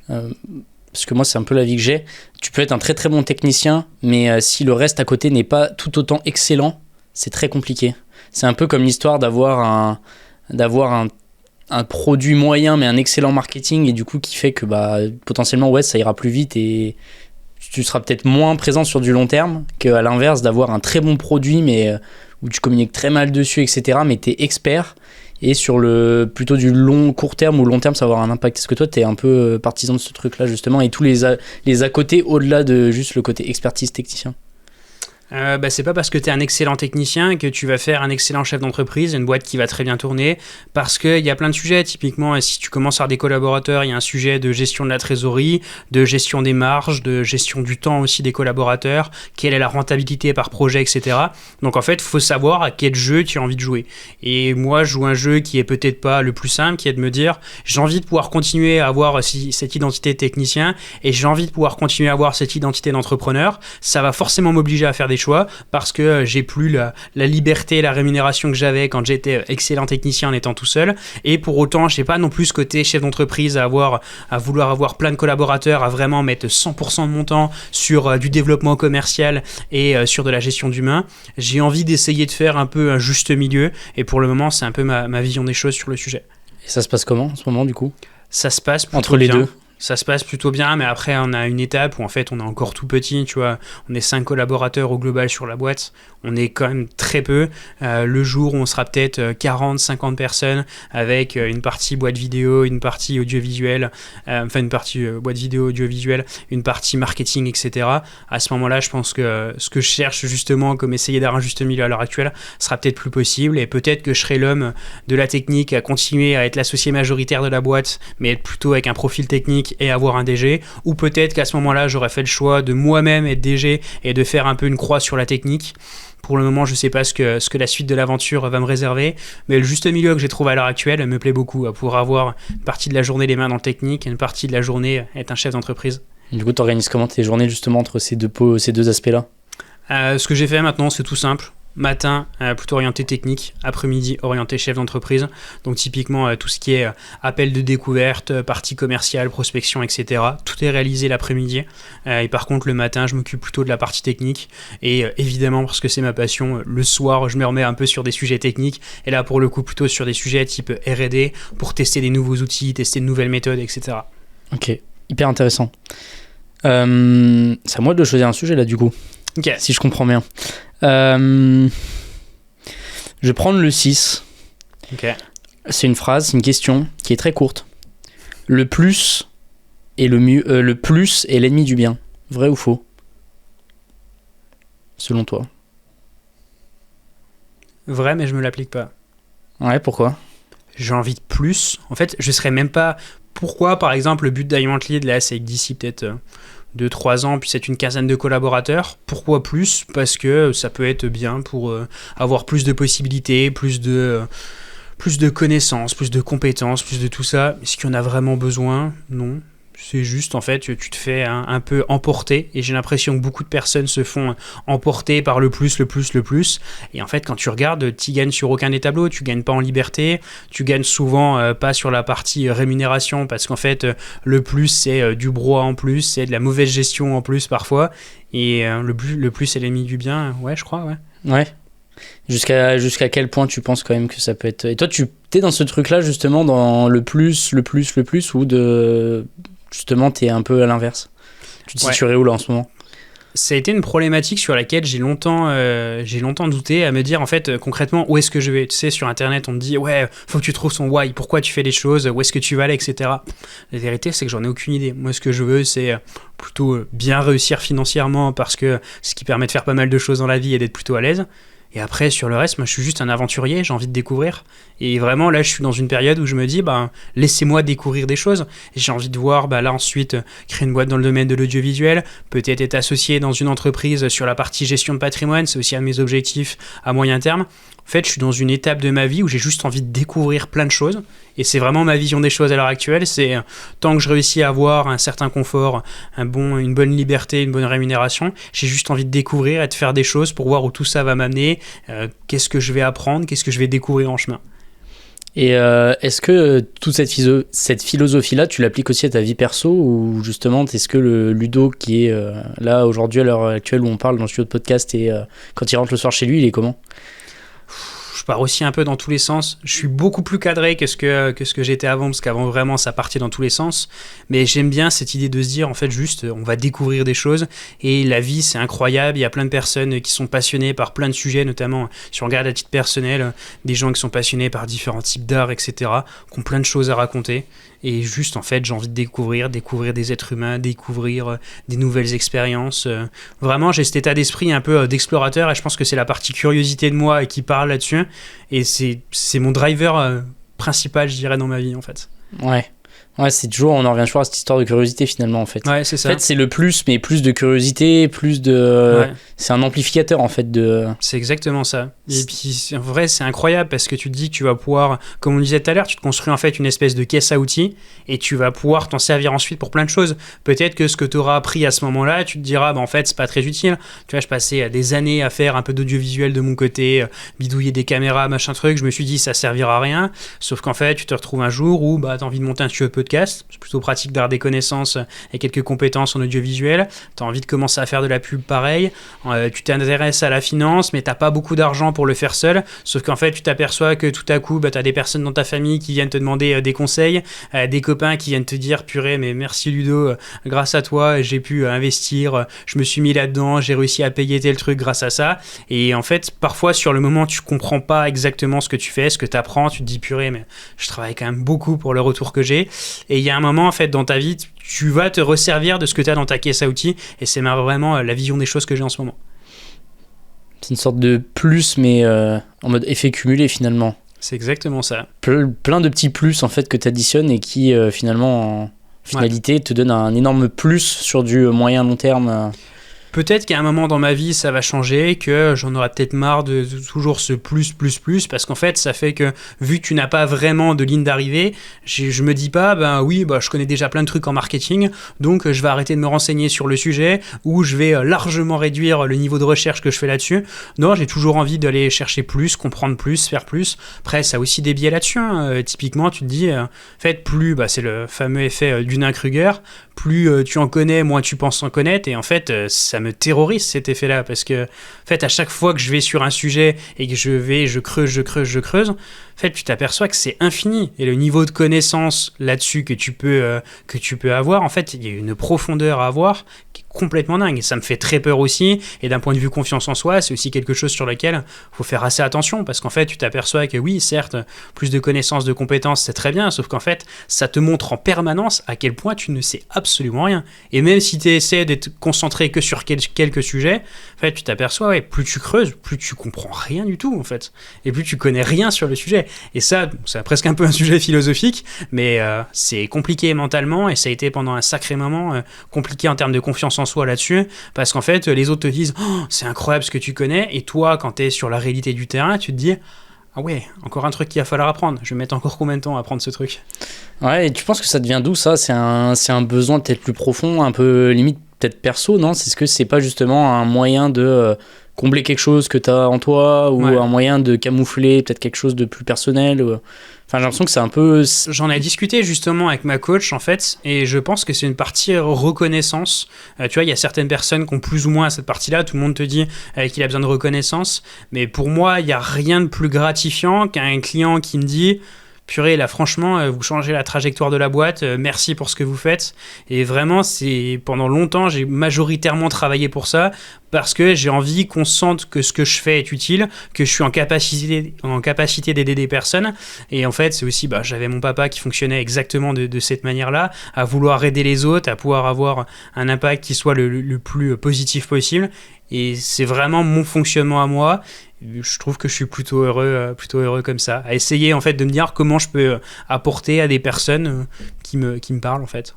parce que moi c'est un peu l'avis que j'ai, tu peux être un très très bon technicien, mais si le reste à côté n'est pas tout autant excellent, c'est très compliqué. C'est un peu comme l'histoire d'avoir un produit moyen, mais un excellent marketing, et du coup qui fait que potentiellement ouais, ça ira plus vite et tu seras peut-être moins présent sur du long terme qu'à l'inverse d'avoir un très bon produit mais où tu communiques très mal dessus, etc. mais tu es expert et sur le plutôt du court terme ou long terme ça va avoir un impact. Est-ce que toi tu es un peu partisan de ce truc là justement et tous les à côté au-delà de juste le côté expertise technicien? C'est pas parce que tu es un excellent technicien que tu vas faire un excellent chef d'entreprise, une boîte qui va très bien tourner, parce qu'il y a plein de sujets. Typiquement, si tu commences à avoir des collaborateurs, il y a un sujet de gestion de la trésorerie, de gestion des marges, de gestion du temps aussi des collaborateurs, quelle est la rentabilité par projet, etc. Donc en fait, il faut savoir à quel jeu tu as envie de jouer. Et moi, je joue un jeu qui est peut-être pas le plus simple, qui est de me dire, j'ai envie de pouvoir continuer à avoir cette identité de technicien, et j'ai envie de pouvoir continuer à avoir cette identité d'entrepreneur. Ça va forcément m'obliger à faire des choix parce que j'ai plus la liberté, la rémunération que j'avais quand j'étais excellent technicien en étant tout seul, et pour autant j'ai pas non plus ce côté chef d'entreprise à vouloir avoir plein de collaborateurs, à vraiment mettre 100% de mon temps sur du développement commercial et sur de la gestion d'humains. J'ai envie d'essayer de faire un peu un juste milieu, et pour le moment c'est un peu ma vision des choses sur le sujet. Et ça se passe comment en ce moment du coup? Ça se passe plutôt entre les bien. deux. Ça se passe plutôt bien, mais après on a une étape où en fait on est encore tout petit, tu vois, on est 5 collaborateurs au global sur la boîte, on est quand même très peu. Le jour où on sera peut-être 40-50 personnes avec une partie boîte vidéo, une partie audiovisuelle, une partie boîte vidéo audiovisuelle, une partie marketing, etc. À ce moment-là, je pense que ce que je cherche justement comme essayer d'avoir un juste milieu à l'heure actuelle sera peut-être plus possible, et peut-être que je serai l'homme de la technique à continuer à être l'associé majoritaire de la boîte, mais être plutôt avec un profil technique et avoir un DG, ou peut-être qu'à ce moment-là j'aurais fait le choix de moi-même être DG et de faire un peu une croix sur la technique. Pour le moment je sais pas ce que la suite de l'aventure va me réserver, mais le juste milieu que j'ai trouvé à l'heure actuelle me plaît beaucoup, pour avoir une partie de la journée les mains dans le technique et une partie de la journée être un chef d'entreprise. Du coup tu organises comment tes journées justement entre ces deux aspects-là? Ce que j'ai fait maintenant c'est tout simple. Matin, plutôt orienté technique, après-midi, orienté chef d'entreprise. Donc typiquement, tout ce qui est appel de découverte, partie commerciale, prospection, etc. Tout est réalisé l'après-midi. Et par contre, le matin, je m'occupe plutôt de la partie technique. Et évidemment, parce que c'est ma passion, le soir, je me remets un peu sur des sujets techniques. Et là, pour le coup, plutôt sur des sujets type R&D, pour tester des nouveaux outils, tester de nouvelles méthodes, etc. Ok, hyper intéressant. C'est à moi de choisir un sujet là, du coup. Ok. Si je comprends bien. Je vais prendre le 6. Ok. C'est une phrase, c'est une question qui est très courte. Le plus est le plus est l'ennemi du bien. Vrai ou faux? Selon toi? Vrai, mais je me l'applique pas. Ouais, pourquoi? J'ai envie de plus. En fait, je serais même pas... Pourquoi, par exemple, le but d'Iron Lead, là, c'est que d'ici peut-être 2-3 ans, puis c'est une quinzaine de collaborateurs. Pourquoi plus? Parce que ça peut être bien pour avoir plus de possibilités, plus de connaissances, plus de compétences, plus de tout ça. Est-ce qu'il y en a vraiment besoin? Non. C'est juste, en fait, tu te fais un peu emporter, et j'ai l'impression que beaucoup de personnes se font emporter par le plus. Et en fait, quand tu regardes, tu gagnes sur aucun des tableaux, tu gagnes pas en liberté, tu gagnes souvent pas sur la partie rémunération, parce qu'en fait, le plus, c'est du brouhaha en plus, c'est de la mauvaise gestion en plus parfois, et le plus, c'est l'ennemi du bien, ouais, je crois, ouais. Ouais. Jusqu'à quel point tu penses quand même que ça peut être... Et toi, tu t'es dans ce truc-là, justement, dans le plus, ou de... Justement, t'es un peu à l'inverse. Tu te situerais où là en ce moment? Ça a été une problématique sur laquelle j'ai longtemps douté, à me dire en fait concrètement où est-ce que je vais. Tu sais, sur internet on te dit ouais, faut que tu trouves son why, pourquoi tu fais les choses, où est-ce que tu vas aller, etc. La vérité c'est que j'en ai aucune idée. Moi ce que je veux c'est plutôt bien réussir financièrement, parce que ce qui permet de faire pas mal de choses dans la vie et d'être plutôt à l'aise. Et après, sur le reste, moi, je suis juste un aventurier, j'ai envie de découvrir. Et vraiment, là, je suis dans une période où je me dis, laissez-moi découvrir des choses. Et j'ai envie de voir, là, ensuite, créer une boîte dans le domaine de l'audiovisuel, peut-être être associé dans une entreprise sur la partie gestion de patrimoine, c'est aussi un de mes objectifs à moyen terme. En fait, je suis dans une étape de ma vie où j'ai juste envie de découvrir plein de choses. Et c'est vraiment ma vision des choses à l'heure actuelle. C'est tant que je réussis à avoir un certain confort, une bonne liberté, une bonne rémunération, j'ai juste envie de découvrir et de faire des choses pour voir où tout ça va m'amener, qu'est-ce que je vais apprendre, qu'est-ce que je vais découvrir en chemin. Et est-ce que toute cette philosophie-là, tu l'appliques aussi à ta vie perso, ou justement, est-ce que le Ludo qui est là aujourd'hui à l'heure actuelle où on parle dans le studio de podcast, et quand il rentre le soir chez lui, il est comment ? Je pars aussi un peu dans tous les sens. Je suis beaucoup plus cadré que ce que j'étais avant, parce qu'avant vraiment ça partait dans tous les sens. Mais j'aime bien cette idée de se dire en fait juste on va découvrir des choses et la vie c'est incroyable. Il y a plein de personnes qui sont passionnées par plein de sujets, notamment si on regarde à titre personnel, des gens qui sont passionnés par différents types d'art, etc., qui ont plein de choses à raconter. Et juste en fait j'ai envie de découvrir des êtres humains, découvrir des nouvelles expériences. Vraiment j'ai cet état d'esprit un peu d'explorateur et je pense que c'est la partie curiosité de moi qui parle là-dessus. Et c'est mon driver principal, je dirais, dans ma vie, en fait. Ouais, c'est toujours, on en revient toujours à cette histoire de curiosité, finalement, en fait. Ouais, c'est ça. En fait, c'est le plus, mais plus de curiosité, plus de... Ouais. C'est un amplificateur, en fait, de... C'est exactement ça. Et puis, en vrai, c'est incroyable, parce que tu te dis que tu vas pouvoir, comme on disait tout à l'heure, tu te construis, en fait, une espèce de caisse à outils, et tu vas pouvoir t'en servir ensuite pour plein de choses. Peut-être que ce que tu auras appris à ce moment-là, tu te diras, en fait, c'est pas très utile. Tu vois, je passais des années à faire un peu d'audiovisuel de mon côté, bidouiller des caméras, machin truc, je me suis dit, ça servira à rien. Sauf qu'en fait, tu te retrouves un jour où, t'as envie de monter un studio de podcast, c'est plutôt pratique d'avoir des connaissances et quelques compétences en audiovisuel, tu as envie de commencer à faire de la pub pareil, tu t'intéresses à la finance mais t'as pas beaucoup d'argent pour le faire seul, sauf qu'en fait tu t'aperçois que tout à coup tu as des personnes dans ta famille qui viennent te demander des conseils, des copains qui viennent te dire purée mais merci Ludo, grâce à toi j'ai pu investir, je me suis mis là-dedans, j'ai réussi à payer tel truc grâce à ça. Et en fait parfois sur le moment tu comprends pas exactement ce que tu fais, ce que tu apprends, tu te dis purée mais je travaille quand même beaucoup pour le retour que j'ai. Et il y a un moment en fait dans ta vie tu vas te resservir de ce que tu as dans ta caisse à outils, et c'est vraiment la vision des choses que j'ai en ce moment. C'est une sorte de plus mais en mode effet cumulé finalement. C'est exactement ça. Plein de petits plus en fait que tu additionnes et qui finalement en finalité te donnent un énorme plus sur du moyen long terme. Peut-être qu'à un moment dans ma vie ça va changer, que j'en aurai peut-être marre de toujours ce plus, parce qu'en fait ça fait que vu que tu n'as pas vraiment de ligne d'arrivée, je me dis pas je connais déjà plein de trucs en marketing, donc je vais arrêter de me renseigner sur le sujet, ou je vais largement réduire le niveau de recherche que je fais là-dessus. Non, j'ai toujours envie d'aller chercher plus, comprendre plus, faire plus. Après ça a aussi des biais là-dessus, typiquement tu te dis en fait plus, c'est le fameux effet du Dunning-Kruger, plus tu en connais, moins tu penses en connaître, et en fait ça me terrorise cet effet-là, parce que en fait à chaque fois que je vais sur un sujet et que je creuse, en fait tu t'aperçois que c'est infini, et le niveau de connaissance là-dessus que tu peux avoir, en fait il y a une profondeur à avoir qui est complètement dingue, et ça me fait très peur aussi. Et d'un point de vue confiance en soi, c'est aussi quelque chose sur lequel il faut faire assez attention, parce qu'en fait tu t'aperçois que oui certes plus de connaissances, de compétences c'est très bien, sauf qu'en fait ça te montre en permanence à quel point tu ne sais absolument rien, et même si tu essaies d'être concentré que sur quelques sujets, en fait tu t'aperçois plus tu creuses, plus tu comprends rien du tout en fait, et plus tu connais rien sur le sujet. Et ça c'est presque un peu un sujet philosophique, mais c'est compliqué mentalement, et ça a été pendant un sacré moment compliqué en termes de confiance en soi là-dessus, parce qu'en fait les autres te disent c'est incroyable ce que tu connais, et toi quand t'es sur la réalité du terrain tu te dis ah ouais, encore un truc qu'il va falloir apprendre, je vais mettre encore combien de temps à apprendre ce truc. Ouais, et tu penses que ça devient d'où ça ? C'est un besoin peut-être plus profond, un peu limite peut-être perso, non ? C'est ce que c'est pas justement un moyen de combler quelque chose que t'as en toi, ou un moyen de camoufler peut-être quelque chose de plus personnel Enfin, j'ai l'impression que c'est un peu... J'en ai discuté justement avec ma coach, en fait, et je pense que c'est une partie reconnaissance. Tu vois, il y a certaines personnes qui ont plus ou moins cette partie-là, tout le monde te dit qu'il a besoin de reconnaissance, mais pour moi, il n'y a rien de plus gratifiant qu'un client qui me dit... Purée, là, franchement, vous changez la trajectoire de la boîte, merci pour ce que vous faites. Et vraiment, pendant longtemps, j'ai majoritairement travaillé pour ça, parce que j'ai envie qu'on sente que ce que je fais est utile, que je suis en capacité d'aider des personnes. Et en fait, c'est aussi, j'avais mon papa qui fonctionnait exactement de cette manière-là, à vouloir aider les autres, à pouvoir avoir un impact qui soit le plus positif possible. et c'est vraiment mon fonctionnement à moi. Je trouve que je suis plutôt heureux comme ça, à essayer en fait de me dire comment je peux apporter à des personnes qui me parlent en fait.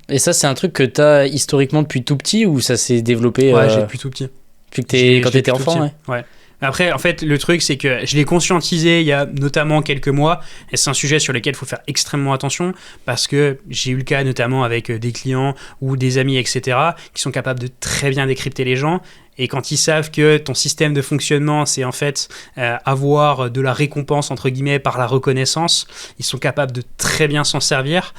Et ça, c'est un truc que t'as historiquement depuis tout petit ou ça s'est développé Ouais, j'ai depuis tout petit. Depuis quand t'étais enfant, ouais. Après, en fait, le truc, c'est que je l'ai conscientisé il y a notamment quelques mois, et c'est un sujet sur lequel il faut faire extrêmement attention, parce que j'ai eu le cas notamment avec des clients ou des amis, etc., qui sont capables de très bien décrypter les gens, et quand ils savent que ton système de fonctionnement, c'est en fait avoir de la récompense, entre guillemets, par la reconnaissance, ils sont capables de très bien s'en servir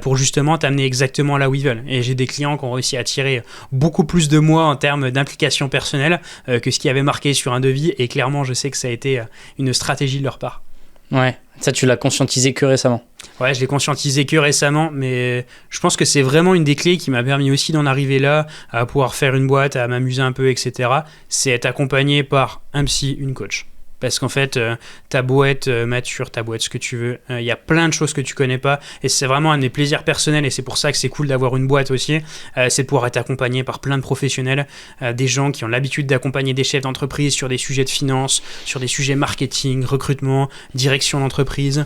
pour justement t'amener exactement là où ils veulent. Et j'ai des clients qui ont réussi à tirer beaucoup plus de moi en termes d'implication personnelle que ce qui avait marqué sur un devis, et clairement, je sais que ça a été une stratégie de leur part. Ouais, ça tu l'as conscientisé que récemment. Ouais, je l'ai conscientisé que récemment, mais je pense que c'est vraiment une des clés qui m'a permis aussi d'en arriver là, à pouvoir faire une boîte, à m'amuser un peu, etc. C'est être accompagné par un psy, une coach. Parce qu'en fait, t'as beau être mature, t'as beau être ce que tu veux, il y a plein de choses que tu connais pas, et c'est vraiment un des plaisirs personnels, et c'est pour ça que c'est cool d'avoir une boîte aussi, c'est de pouvoir être accompagné par plein de professionnels, des gens qui ont l'habitude d'accompagner des chefs d'entreprise sur des sujets de finance, sur des sujets marketing, recrutement, direction d'entreprise,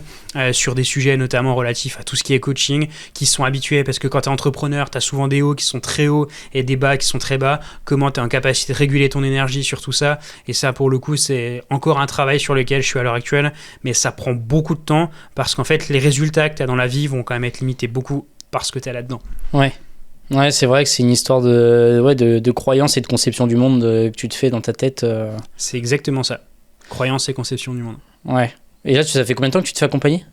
sur des sujets notamment relatifs à tout ce qui est coaching, qui sont habitués, parce que quand t'es entrepreneur, t'as souvent des hauts qui sont très hauts et des bas qui sont très bas, comment t'es en capacité de réguler ton énergie sur tout ça, et ça pour le coup c'est encore un travail sur lequel je suis à l'heure actuelle, mais ça prend beaucoup de temps parce qu'en fait les résultats que tu as dans la vie vont quand même être limités beaucoup parce que tu es là-dedans. Ouais, c'est vrai que c'est une histoire de croyance et de conception du monde que tu te fais dans ta tête. C'est exactement ça, croyance et conception du monde. Ouais, et là ça fait combien de temps que tu te fais accompagner?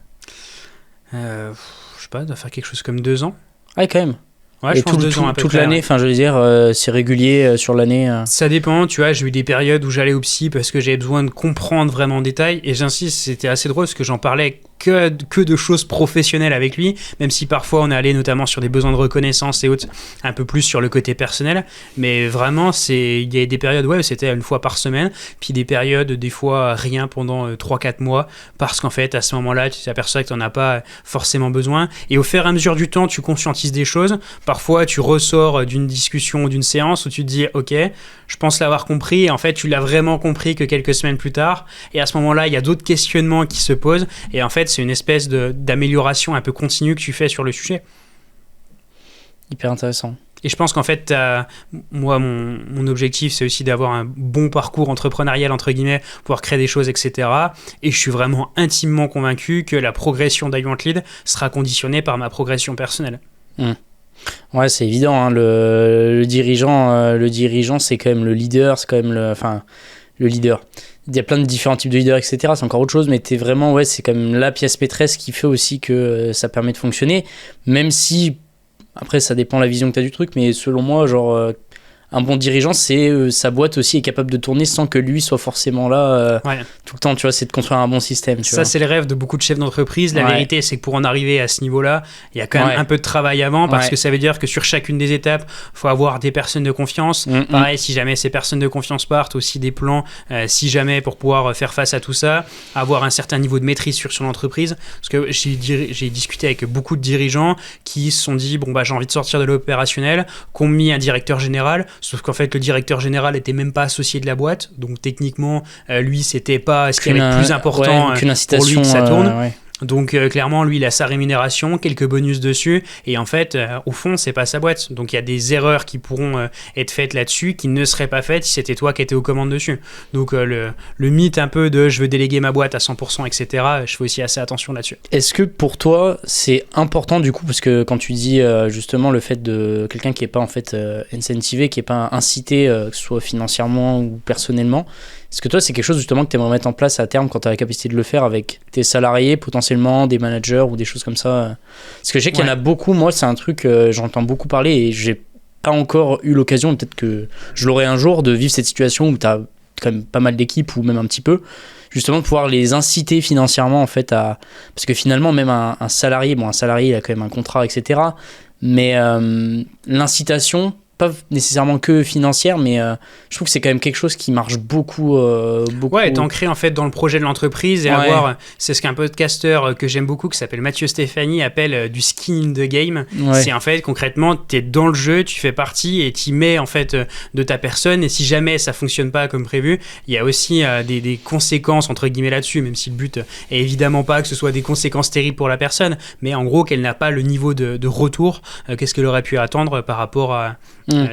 Je sais pas, ça doit faire quelque chose comme 2 ans. Ouais, quand même. Ouais, je pense 2 ans à peu toute près, l'année, ouais. enfin je veux dire, c'est régulier sur l'année. Ça dépend, tu vois, j'ai eu des périodes où j'allais au psy parce que j'avais besoin de comprendre vraiment en détail, et j'insiste, c'était assez drôle parce que j'en parlais que de choses professionnelles avec lui, même si parfois on est allé notamment sur des besoins de reconnaissance et autres, un peu plus sur le côté personnel, mais vraiment il y a des périodes, ouais, c'était une fois par semaine, puis des périodes, des fois rien pendant 3-4 mois, parce qu'en fait à ce moment-là tu t'aperçois que tu n'en as pas forcément besoin, et au fur et à mesure du temps tu conscientises des choses, parfois tu ressors d'une discussion ou d'une séance où tu te dis ok, je pense l'avoir compris, et en fait tu l'as vraiment compris que quelques semaines plus tard, et à ce moment-là il y a d'autres questionnements qui se posent, et en fait c'est une espèce d'amélioration un peu continue que tu fais sur le sujet. Hyper intéressant. Et je pense qu'en fait, moi, mon objectif, c'est aussi d'avoir un bon parcours entrepreneurial, entre guillemets, pouvoir créer des choses, etc. Et je suis vraiment intimement convaincu que la progression d'IWantLead sera conditionnée par ma progression personnelle. Ouais, c'est évident, hein, le dirigeant, c'est quand même le leader, c'est quand même le leader. Il y a plein de différents types de leaders, etc. C'est encore autre chose, mais t'es vraiment, ouais, c'est quand même la pièce maîtresse qui fait aussi que ça permet de fonctionner. Même si, après, ça dépend de la vision que t'as du truc, mais selon moi, genre, un bon dirigeant, c'est sa boîte aussi est capable de tourner sans que lui soit forcément là tout le temps, tu vois, c'est de construire un bon système. Ça, c'est le rêve de beaucoup de chefs d'entreprise. La vérité, c'est que pour en arriver à ce niveau-là, il y a quand même un peu de travail avant, parce que ça veut dire que sur chacune des étapes, il faut avoir des personnes de confiance. Pareil, si jamais ces personnes de confiance partent, aussi des plans, si jamais, pour pouvoir faire face à tout ça, avoir un certain niveau de maîtrise sur son entreprise. Parce que j'ai discuté avec beaucoup de dirigeants qui se sont dit, bon, bah, j'ai envie de sortir de l'opérationnel, qu'ont mis un directeur général. Sauf qu'en fait, le directeur général n'était même pas associé de la boîte. Donc, techniquement, lui, c'était pas ce qui avait le plus important pour lui que ça tourne. Donc clairement, lui, il a sa rémunération, quelques bonus dessus, et en fait, au fond, c'est pas sa boîte. Donc il y a des erreurs qui pourront être faites là-dessus, qui ne seraient pas faites si c'était toi qui étais aux commandes dessus. Donc le mythe un peu de je veux déléguer ma boîte à 100%, etc., je fais aussi assez attention là-dessus. Est-ce que pour toi, c'est important du coup, parce que quand tu dis justement le fait de quelqu'un qui est pas en fait incentivé, qui est pas incité, que ce soit financièrement ou personnellement, est-ce que toi, c'est quelque chose justement que tu aimerais mettre en place à terme quand tu as la capacité de le faire avec tes salariés, potentiellement des managers ou des choses comme ça? Parce que je sais qu'il y en a beaucoup. Moi, c'est un truc, j'entends beaucoup parler et j'ai pas encore eu l'occasion, peut-être que je l'aurai un jour, de vivre cette situation où tu as quand même pas mal d'équipes ou même un petit peu, justement de pouvoir les inciter financièrement en fait à... Parce que finalement, même un salarié, il a quand même un contrat, etc. Mais l'incitation pas nécessairement que financière, mais je trouve que c'est quand même quelque chose qui marche beaucoup. Ouais, être ancré en fait dans le projet de l'entreprise et avoir, c'est ce qu'un podcasteur que j'aime beaucoup qui s'appelle Mathieu Stéphanie appelle du skin in the game. C'est en fait concrètement t'es dans le jeu, tu fais partie et t'y mets en fait de ta personne, et si jamais ça fonctionne pas comme prévu, il y a aussi des conséquences entre guillemets là-dessus, même si le but est évidemment pas que ce soit des conséquences terribles pour la personne, mais en gros qu'elle n'a pas le niveau de retour qu'est-ce qu'elle aurait pu attendre par rapport à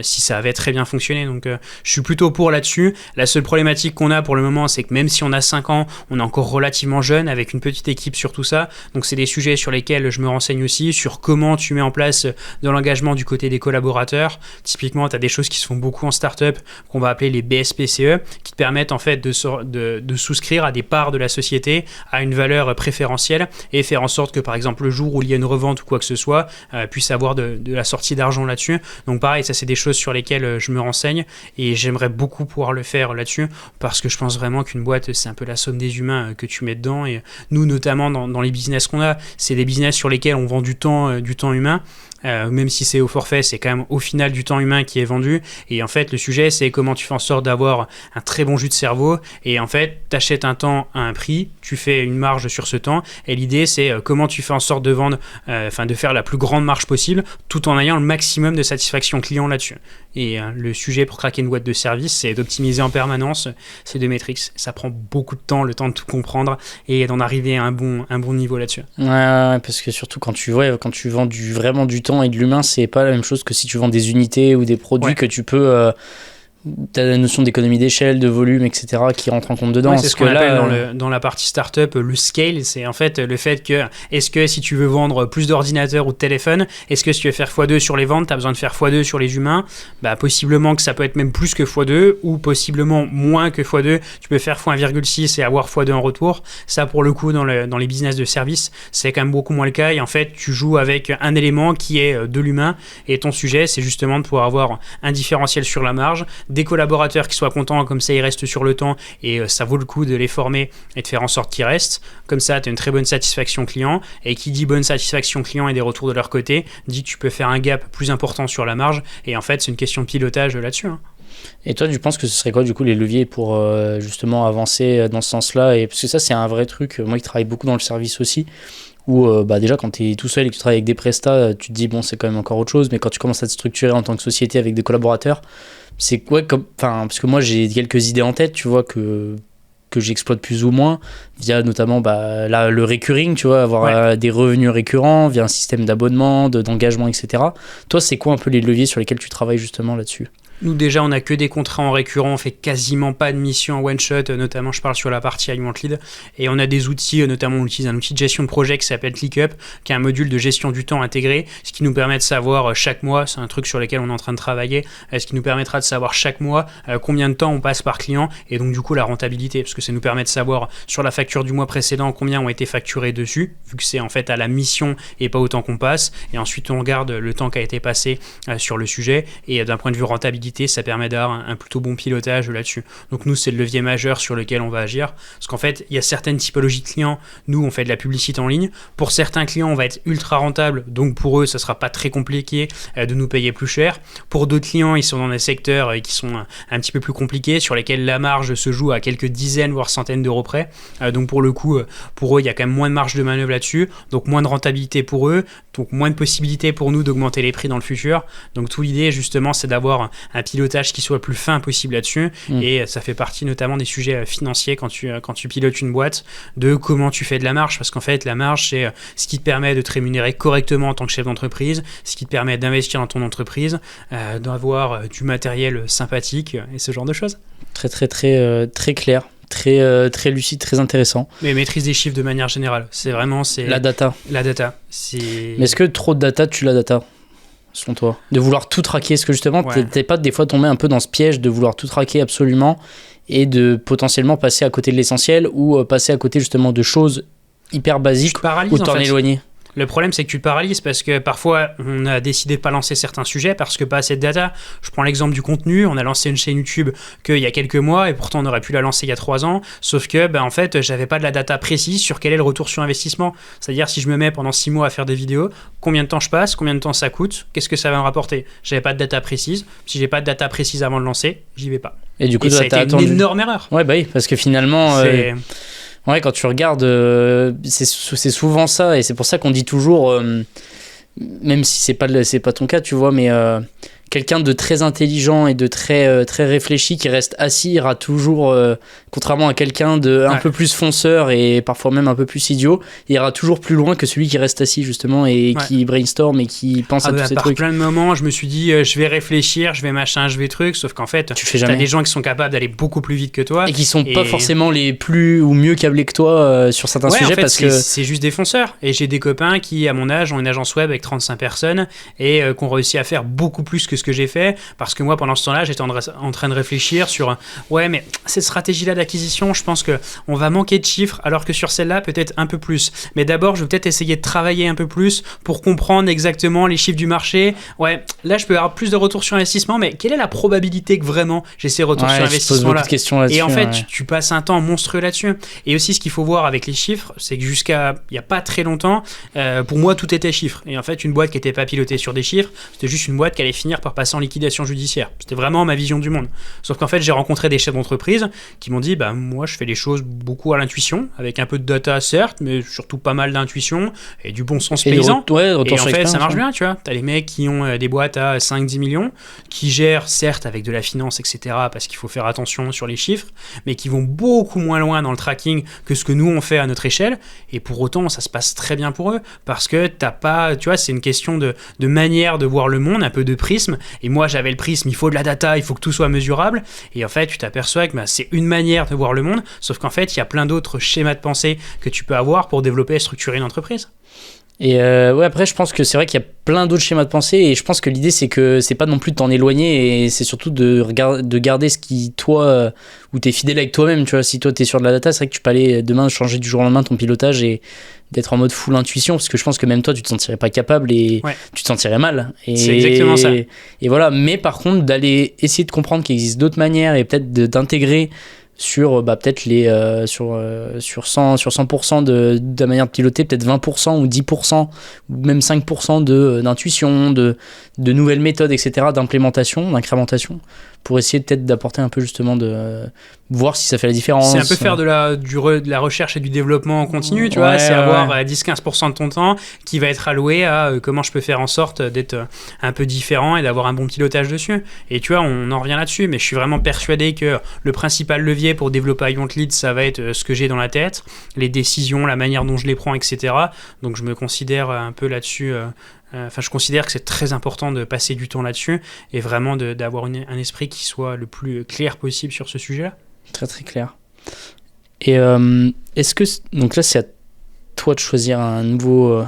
si ça avait très bien fonctionné. Donc je suis plutôt pour là-dessus. La seule problématique qu'on a pour le moment, c'est que même si on a 5 ans, on est encore relativement jeune avec une petite équipe sur tout ça, donc c'est des sujets sur lesquels je me renseigne aussi, sur comment tu mets en place de l'engagement du côté des collaborateurs. Typiquement, tu as des choses qui se font beaucoup en start-up qu'on va appeler les BSPCE, qui te permettent en fait de souscrire à des parts de la société à une valeur préférentielle et faire en sorte que par exemple le jour où il y a une revente ou quoi que ce soit, puisse avoir de la sortie d'argent là-dessus. Donc pareil, ça c'est des choses sur lesquelles je me renseigne et j'aimerais beaucoup pouvoir le faire là-dessus, parce que je pense vraiment qu'une boîte c'est un peu la somme des humains que tu mets dedans, et nous notamment dans les business qu'on a, c'est des business sur lesquels on vend du temps humain. Même si c'est au forfait, c'est quand même au final du temps humain qui est vendu, et en fait le sujet c'est comment tu fais en sorte d'avoir un très bon jus de cerveau, et en fait t'achètes un temps à un prix, tu fais une marge sur ce temps, et l'idée c'est comment tu fais en sorte de vendre, de faire la plus grande marge possible tout en ayant le maximum de satisfaction client là-dessus. Et le sujet pour craquer une boîte de service, c'est d'optimiser en permanence ces deux métriques. Ça prend beaucoup de temps, le temps de tout comprendre et d'en arriver à un bon niveau là-dessus. Ouais, parce que surtout quand tu vends vraiment du temps et de l'humain, c'est pas la même chose que si tu vends des unités ou des produits que tu peux... T'as la notion d'économie d'échelle, de volume, etc. qui rentre en compte dedans. Ouais, c'est ce qu'on appelle dans la partie startup le scale. C'est en fait le fait que, est-ce que si tu veux vendre plus d'ordinateurs ou de téléphones, est-ce que si tu veux faire x2 sur les ventes, tu as besoin de faire x2 sur les humains? Possiblement que ça peut être même plus que x2, ou possiblement moins que x2. Tu peux faire x1,6 et avoir x2 en retour. Ça, pour le coup, dans les business de service, c'est quand même beaucoup moins le cas. Et en fait, tu joues avec un élément qui est de l'humain. Et ton sujet, c'est justement de pouvoir avoir un différentiel sur la marge, des collaborateurs qui soient contents, comme ça ils restent sur le temps et ça vaut le coup de les former et de faire en sorte qu'ils restent. Comme ça, tu as une très bonne satisfaction client, et qui dit bonne satisfaction client et des retours de leur côté, dit que tu peux faire un gap plus important sur la marge, et en fait, c'est une question de pilotage là-dessus. Et toi, tu penses que ce serait quoi du coup les leviers pour justement avancer dans ce sens-là? Et parce que ça, c'est un vrai truc, moi qui travaille beaucoup dans le service aussi, où déjà quand tu es tout seul et que tu travailles avec des prestats, tu te dis bon, c'est quand même encore autre chose, mais quand tu commences à te structurer en tant que société avec des collaborateurs, c'est quoi parce que moi j'ai quelques idées en tête, tu vois, que j'exploite plus ou moins via notamment là, le recurring, tu vois, avoir des revenus récurrents via un système d'abonnement, d'engagement, etc. Toi, c'est quoi un peu les leviers sur lesquels tu travailles justement là-dessus? Nous, déjà, on n'a que des contrats en récurrent, on fait quasiment pas de missions en one-shot, notamment je parle sur la partie Alignment Lead, et on a des outils, notamment on utilise un outil de gestion de projet qui s'appelle ClickUp, qui est un module de gestion du temps intégré, ce qui nous permet de savoir chaque mois, c'est un truc sur lequel on est en train de travailler, ce qui nous permettra de savoir chaque mois combien de temps on passe par client, et donc du coup la rentabilité, parce que ça nous permet de savoir sur la facture du mois précédent combien ont été facturés dessus, vu que c'est en fait à la mission et pas au temps qu'on passe, et ensuite on regarde le temps qui a été passé sur le sujet, et d'un point de vue rentabilité, ça permet d'avoir un plutôt bon pilotage là-dessus. Donc nous, c'est le levier majeur sur lequel on va agir, parce qu'en fait, il y a certaines typologies de clients. Nous, on fait de la publicité en ligne. Pour certains clients, on va être ultra rentable, donc pour eux, ça sera pas très compliqué de nous payer plus cher. Pour d'autres clients, ils sont dans des secteurs qui sont un petit peu plus compliqués, sur lesquels la marge se joue à quelques dizaines, voire centaines d'euros près. Donc pour le coup, pour eux, il y a quand même moins de marge de manœuvre là-dessus, donc moins de rentabilité pour eux, donc moins de possibilités pour nous d'augmenter les prix dans le futur. Donc toute l'idée, justement, c'est d'avoir un pilotage qui soit le plus fin possible là-dessus, et ça fait partie notamment des sujets financiers quand tu pilotes une boîte, de comment tu fais de la marge, parce qu'en fait la marge c'est ce qui te permet de te rémunérer correctement en tant que chef d'entreprise, ce qui te permet d'investir dans ton entreprise, d'avoir du matériel sympathique et ce genre de choses. Très très très très clair. Très lucide, très intéressant. Mais maîtrise des chiffres de manière générale, c'est la data. Mais est-ce que trop de data tue la data, selon toi? De vouloir tout traquer, est-ce que justement t'es pas des fois tombé un peu dans ce piège de vouloir tout traquer absolument et de potentiellement passer à côté de l'essentiel, ou passer à côté justement de choses hyper basiques ou t'en éloigner? Le problème, c'est que tu te paralyses parce que parfois, on a décidé de pas lancer certains sujets parce que pas assez de data. Je prends l'exemple du contenu. On a lancé une chaîne YouTube qu'il y a quelques mois et pourtant on aurait pu la lancer il y a 3 ans. Sauf que, en fait, j'avais pas de la data précise sur quel est le retour sur investissement. C'est-à-dire, si je me mets pendant 6 mois à faire des vidéos, combien de temps je passe, combien de temps ça coûte, qu'est-ce que ça va me rapporter. J'avais pas de data précise. Si j'ai pas de data précise avant de lancer, j'y vais pas. Et du coup, ça a été une énorme erreur. Ouais, bah oui, parce que finalement... Ouais, quand tu regardes, c'est souvent ça, et c'est pour ça qu'on dit toujours, même si c'est pas ton cas, tu vois, mais quelqu'un de très intelligent et de très réfléchi qui reste assis ira toujours, contrairement à quelqu'un de un peu plus fonceur et parfois même un peu plus idiot, il ira toujours plus loin que celui qui reste assis justement et qui brainstorm et qui pense à tous ces trucs. Plein de moments, je me suis dit, je vais réfléchir, je vais machin, je vais truc, sauf qu'en fait, t'as des gens qui sont capables d'aller beaucoup plus vite que toi et qui sont pas forcément les plus ou mieux câblés que toi sur certains sujets, en fait, parce que c'est juste des fonceurs. Et j'ai des copains qui, à mon âge, ont une agence web avec 35 personnes et qui ont réussi à faire beaucoup plus que ce que j'ai fait, parce que moi pendant ce temps-là j'étais en train de réfléchir sur mais cette stratégie-là d'acquisition, je pense que on va manquer de chiffres, alors que sur celle-là peut-être un peu plus, mais d'abord je vais peut-être essayer de travailler un peu plus pour comprendre exactement les chiffres du marché. Là je peux avoir plus de retours sur investissement, mais quelle est la probabilité que vraiment j'ai ces retours sur investissement là? Et en fait tu passes un temps monstrueux là-dessus. Et aussi ce qu'il faut voir avec les chiffres, c'est que jusqu'à il y a pas très longtemps, pour moi tout était chiffres, et en fait une boîte qui était pas pilotée sur des chiffres, c'était juste une boîte qui allait finir par passer en liquidation judiciaire. C'était vraiment ma vision du monde. Sauf qu'en fait, j'ai rencontré des chefs d'entreprise qui m'ont dit, moi, je fais les choses beaucoup à l'intuition, avec un peu de data, certes, mais surtout pas mal d'intuition et du bon sens paysan. Et en fait, ça marche bien, tu vois. T'as les mecs qui ont des boîtes à 5-10 millions, qui gèrent, certes, avec de la finance, etc., parce qu'il faut faire attention sur les chiffres, mais qui vont beaucoup moins loin dans le tracking que ce que nous, on fait à notre échelle. Et pour autant, ça se passe très bien pour eux, parce que t'as pas, tu vois, c'est une question de manière de voir le monde, un peu de prisme. Et moi, j'avais le prisme, il faut de la data, il faut que tout soit mesurable. Et en fait, tu t'aperçois que c'est une manière de voir le monde, sauf qu'en fait, il y a plein d'autres schémas de pensée que tu peux avoir pour développer et structurer une entreprise. Et après, je pense que c'est vrai qu'il y a plein d'autres schémas de pensée, et je pense que l'idée, c'est que c'est pas non plus de t'en éloigner, et c'est surtout de garder ce qui, toi, où t'es fidèle avec toi-même, tu vois. Si toi, t'es sur de la data, c'est vrai que tu peux aller demain changer du jour au lendemain ton pilotage et d'être en mode full intuition, parce que je pense que même toi, tu te sentirais pas capable et tu te sentirais mal. Et, c'est exactement ça. Et voilà, mais par contre, d'aller essayer de comprendre qu'il existe d'autres manières et peut-être d'intégrer sur peut-être sur 100% de la manière de piloter, peut-être 20% ou 10% ou même 5% d'intuition, de nouvelles méthodes, etc., d'implémentation, d'incrémentation, pour essayer peut-être d'apporter un peu justement de voir si ça fait la différence. C'est un peu faire de la recherche et du développement en continu, tu vois, c'est avoir 10-15% de ton temps qui va être alloué à comment je peux faire en sorte d'être un peu différent et d'avoir un bon pilotage dessus. Et tu vois, on en revient là-dessus, mais je suis vraiment persuadé que le principal levier pour développer I Want Lead, ça va être ce que j'ai dans la tête, les décisions, la manière dont je les prends, etc. Donc je me considère un peu là-dessus... je considère que c'est très important de passer du temps là-dessus et vraiment d'avoir un esprit qui soit le plus clair possible sur ce sujet-là. Très très clair. Et est-ce que... Donc là, c'est à toi de choisir un nouveau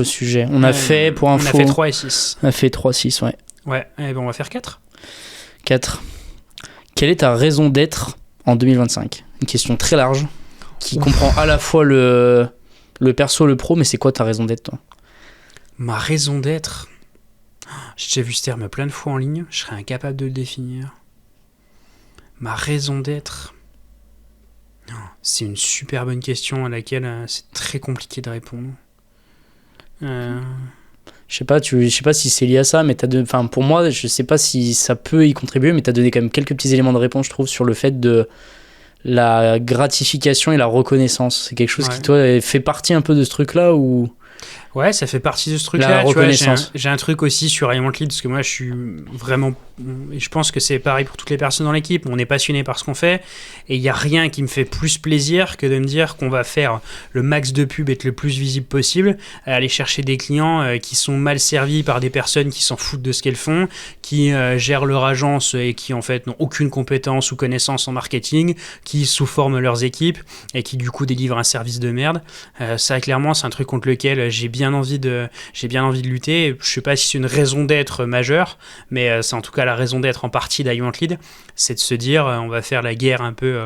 sujet. On a fait, pour info... On a fait 3 et 6. On a fait 3, 6, ouais. Ouais, et on va faire 4. 4. Quelle est ta raison d'être en 2025 ? Une question très large qui comprend à la fois le perso, le pro, mais c'est quoi ta raison d'être, toi ? Ma raison d'être, j'ai déjà vu ce terme plein de fois en ligne, je serais incapable de le définir. Ma raison d'être, c'est une super bonne question à laquelle c'est très compliqué de répondre. Je sais pas si c'est lié à ça, mais pour moi, je sais pas si ça peut y contribuer, mais t'as donné quand même quelques petits éléments de réponse, je trouve, sur le fait de la gratification et la reconnaissance. C'est quelque chose qui, toi, fait partie un peu de ce truc-là ou... Ouais, ça fait partie de ce truc-là. La reconnaissance. J'ai un truc aussi sur I Want Lead, parce que moi, je suis vraiment... Et je pense que c'est pareil pour toutes les personnes dans l'équipe. On est passionné par ce qu'on fait. Et il n'y a rien qui me fait plus plaisir que de me dire qu'on va faire le max de pub, être le plus visible possible, aller chercher des clients qui sont mal servis par des personnes qui s'en foutent de ce qu'elles font, qui gèrent leur agence et qui, en fait, n'ont aucune compétence ou connaissance en marketing, qui sous-forment leurs équipes et qui, du coup, délivrent un service de merde. Ça, clairement, c'est un truc contre lequel j'ai bien j'ai bien envie de lutter. Je sais pas si c'est une raison d'être majeure, mais c'est en tout cas la raison d'être en partie d'I Want Lead, c'est de se dire on va faire la guerre un peu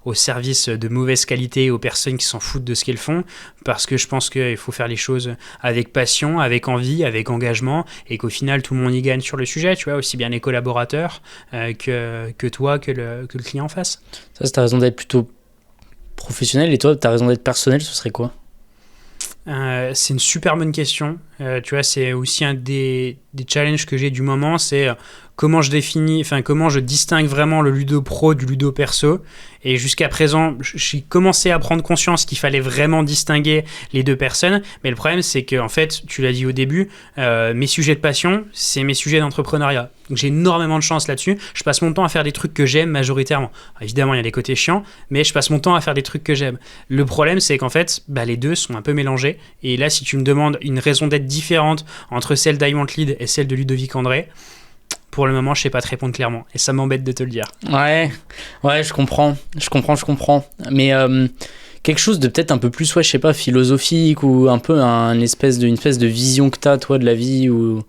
au service de mauvaise qualité aux personnes qui s'en foutent de ce qu'elles font, parce que je pense qu'il faut faire les choses avec passion, avec envie, avec engagement, et qu'au final tout le monde y gagne sur le sujet, tu vois, aussi bien les collaborateurs que toi, que le client en face. Ça, c'est ta raison d'être plutôt professionnel, et toi, ta raison d'être personnel, ce serait quoi? C'est une super bonne question. Tu vois, c'est aussi un des challenges que j'ai du moment, c'est comment je distingue vraiment le ludo pro du ludo perso. Et jusqu'à présent, j'ai commencé à prendre conscience qu'il fallait vraiment distinguer les deux personnes. Mais le problème, c'est que, en fait, tu l'as dit au début, mes sujets de passion, c'est mes sujets d'entrepreneuriat. Donc j'ai énormément de chance là-dessus. Je passe mon temps à faire des trucs que j'aime majoritairement. Alors, évidemment, il y a des côtés chiants, mais je passe mon temps à faire des trucs que j'aime. Le problème, c'est qu'en fait, les deux sont un peu mélangés. Et là, si tu me demandes une raison d'être différente entre celle d'I Want Lead et celle de Ludovic André, pour le moment, je sais pas te répondre clairement. Et ça m'embête de te le dire. Ouais, je comprends. Mais quelque chose de peut-être un peu plus, je sais pas, philosophique, ou un peu une espèce de vision que t'as, toi, de la vie, ou...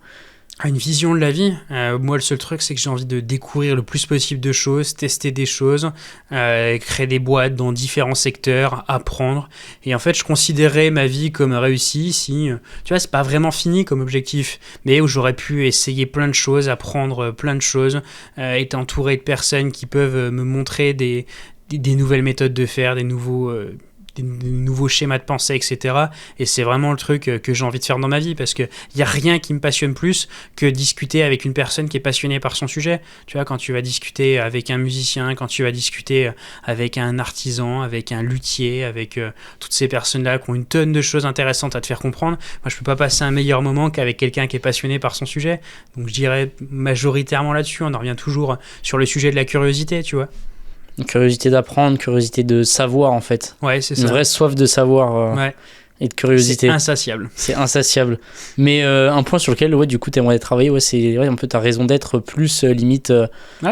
Une vision de la vie. Moi, le seul truc, c'est que j'ai envie de découvrir le plus possible de choses, tester des choses, créer des boîtes dans différents secteurs, apprendre. Et en fait, je considérais ma vie comme réussie si, tu vois, c'est pas vraiment fini comme objectif, mais où j'aurais pu essayer plein de choses, apprendre plein de choses, être entouré de personnes qui peuvent me montrer des nouvelles méthodes de faire, des nouveaux schémas de pensée, etc. Et c'est vraiment le truc que j'ai envie de faire dans ma vie, parce qu'il n'y a rien qui me passionne plus que discuter avec une personne qui est passionnée par son sujet. Tu vois, quand tu vas discuter avec un musicien, quand tu vas discuter avec un artisan, avec un luthier, avec toutes ces personnes-là qui ont une tonne de choses intéressantes à te faire comprendre, moi je peux pas passer un meilleur moment qu'avec quelqu'un qui est passionné par son sujet. Donc je dirais majoritairement là-dessus, on en revient toujours sur le sujet de la curiosité, tu vois. Une curiosité d'apprendre, curiosité de savoir, en fait. Ouais, c'est ça. Une vraie soif de savoir et de curiosité. C'est insatiable. C'est insatiable. Mais un point sur lequel, du coup, t'aimerais travailler, c'est un peu ta raison d'être plus limite...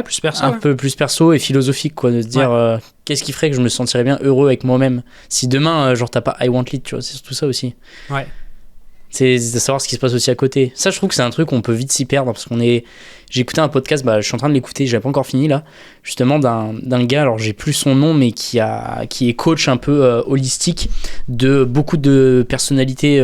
plus perso. Un peu plus perso et philosophique, quoi. De se dire, qu'est-ce qui ferait que je me sentirais bien heureux avec moi-même si demain, t'as pas I Want Lead, tu vois. C'est surtout ça aussi. Ouais. C'est de savoir ce qui se passe aussi à côté. Ça, je trouve que c'est un truc où on peut vite s'y perdre, parce j'ai écouté un podcast, je suis en train de l'écouter, j'avais pas encore fini là, justement d'un gars, alors j'ai plus son nom, mais qui est coach un peu holistique de beaucoup de personnalités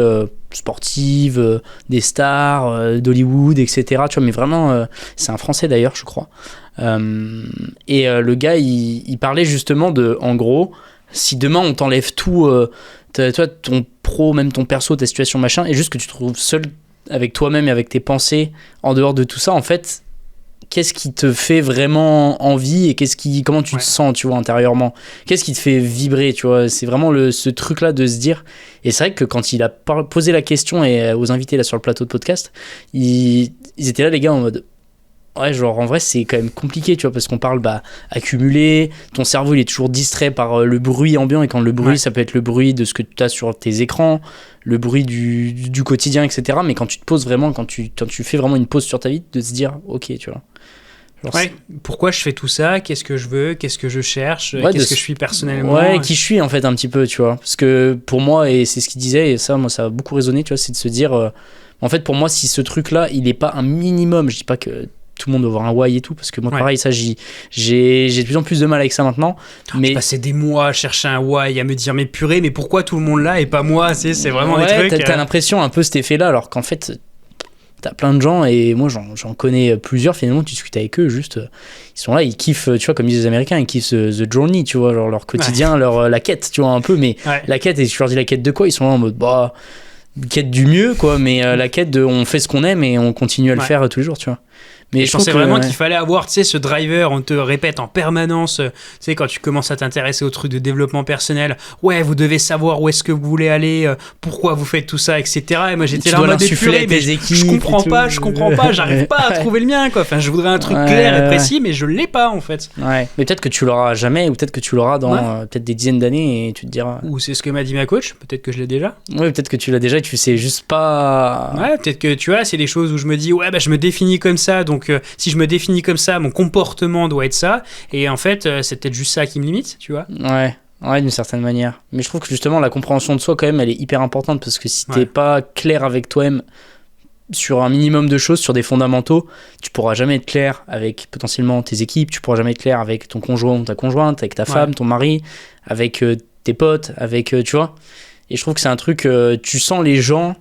sportives, des stars, d'Hollywood, etc. Tu vois, mais vraiment, c'est un Français d'ailleurs, je crois. Et le gars, il parlait justement en gros, si demain on t'enlève tout, toi, ton pro, même ton perso, ta situation, machin, et juste que tu te trouves seul avec toi-même et avec tes pensées en dehors de tout ça, en fait, qu'est-ce qui te fait vraiment envie, et comment tu te sens, tu vois, intérieurement, qu'est-ce qui te fait vibrer, tu vois, c'est vraiment ce truc-là de se dire. Et c'est vrai que quand il a posé la question aux invités là sur le plateau de podcast, ils étaient là, les gars, en mode ouais, genre en vrai c'est quand même compliqué, tu vois, parce qu'on parle accumulé, ton cerveau il est toujours distrait par le bruit ambiant, et quand le bruit ça peut être le bruit de ce que tu as sur tes écrans, le bruit du quotidien, etc. Mais quand tu te poses vraiment, quand tu fais vraiment une pause sur ta vie, de se dire ok, tu vois. Genre, pourquoi je fais tout ça, qu'est-ce que je veux, qu'est-ce que je cherche, qu'est-ce que je suis personnellement, qui je suis en fait un petit peu, tu vois, parce que pour moi, et c'est ce qu'il disait, et ça moi ça a beaucoup résonné, tu vois, c'est de se dire en fait pour moi si ce truc là il est pas un minimum, je dis pas que tout le monde doit avoir un why et tout, parce que moi pareil, ça j'ai de plus en plus de mal avec ça maintenant. Mais je passais des mois à chercher un why, à me dire mais purée, mais pourquoi tout le monde là et pas moi, c'est vraiment des trucs. T'as l'impression un peu cet effet là, alors qu'en fait t'as plein de gens, et moi j'en connais plusieurs, finalement tu discutes avec eux, juste ils sont là, ils kiffent, tu vois, comme disent les Américains, ils kiffent the journey, tu vois, genre leur quotidien, la quête, tu vois, un peu, mais la quête, et tu leur dis la quête de quoi, ils sont là en mode quête du mieux, quoi, mais la quête de on fait ce qu'on aime et on continue à le faire tous les jours, tu vois. Mais je pensais vraiment qu'il fallait avoir, tu sais, ce driver, on te répète en permanence, tu sais, quand tu commences à t'intéresser aux trucs de développement personnel, vous devez savoir où est-ce que vous voulez aller, pourquoi vous faites tout ça, etc. Et moi j'étais là en mode épuré, mais je comprends pas, j'arrive pas à trouver le mien, quoi. Enfin, je voudrais un truc clair et précis, mais je l'ai pas en fait. Ouais. Mais peut-être que tu l'auras jamais, ou peut-être que tu l'auras dans peut-être des dizaines d'années, et tu te diras. Ou c'est ce que m'a dit ma coach, peut-être que je l'ai déjà. Ouais, peut-être que tu l'as déjà et tu sais juste pas. Ouais, peut-être que tu vois, c'est des choses où je me dis, je me définis comme ça, donc si je me définis comme ça, mon comportement doit être ça, et en fait c'est peut-être juste ça qui me limite, tu vois. Ouais, d'une certaine manière. Mais je trouve que justement, la compréhension de soi, quand même, elle est hyper importante parce que si t'es Ouais. pas clair avec toi-même sur un minimum de choses, sur des fondamentaux, tu pourras jamais être clair avec potentiellement tes équipes, tu pourras jamais être clair avec ton conjoint ou ta conjointe, avec ta femme, ton mari, avec tes potes, avec, tu vois. Et je trouve que c'est un truc, tu sens les gens,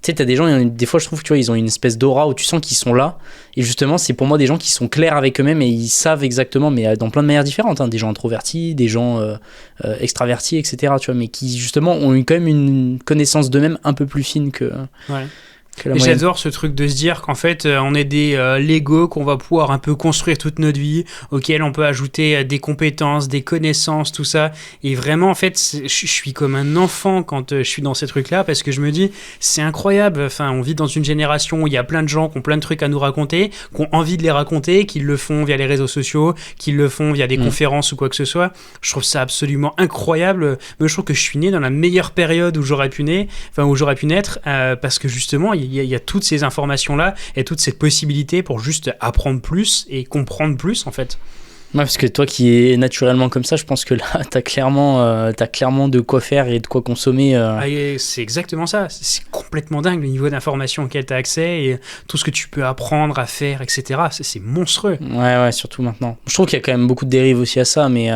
tu sais, t'as des gens, des fois je trouve que tu vois, ils ont une espèce d'aura où tu sens qu'ils sont là. Et justement, c'est pour moi des gens qui sont clairs avec eux-mêmes et ils savent exactement, mais dans plein de manières différentes, hein, des gens introvertis, des gens extravertis, etc. Tu vois, mais qui justement ont quand même une connaissance d'eux-mêmes un peu plus fine que Ouais. la Et moyenne. j'adore ce truc de se dire qu'en fait, on est des Lego qu'on va pouvoir un peu construire toute notre vie, auxquels on peut ajouter des compétences, des connaissances, tout ça. Et vraiment, en fait, je suis comme un enfant quand je suis dans ces trucs-là, parce que je me dis, c'est incroyable. Enfin, on vit dans une génération où il y a plein de gens qui ont plein de trucs à nous raconter, qui ont envie de les raconter, qui le font via les réseaux sociaux, qui le font via des conférences ou quoi que ce soit. Je trouve ça absolument incroyable. Mais je trouve que je suis né dans la meilleure période où j'aurais pu naître, parce que justement, il y a toutes ces informations-là et toute cette possibilité pour juste apprendre plus et comprendre plus, en fait. Ouais, parce que toi qui es naturellement comme ça, je pense que là, t'as clairement de quoi faire et de quoi consommer. Ah, et c'est exactement ça. C'est complètement dingue le niveau d'information auquel tu as accès et tout ce que tu peux apprendre à faire, etc. C'est monstrueux. Ouais, surtout maintenant. Je trouve qu'il y a quand même beaucoup de dérives aussi à ça, mais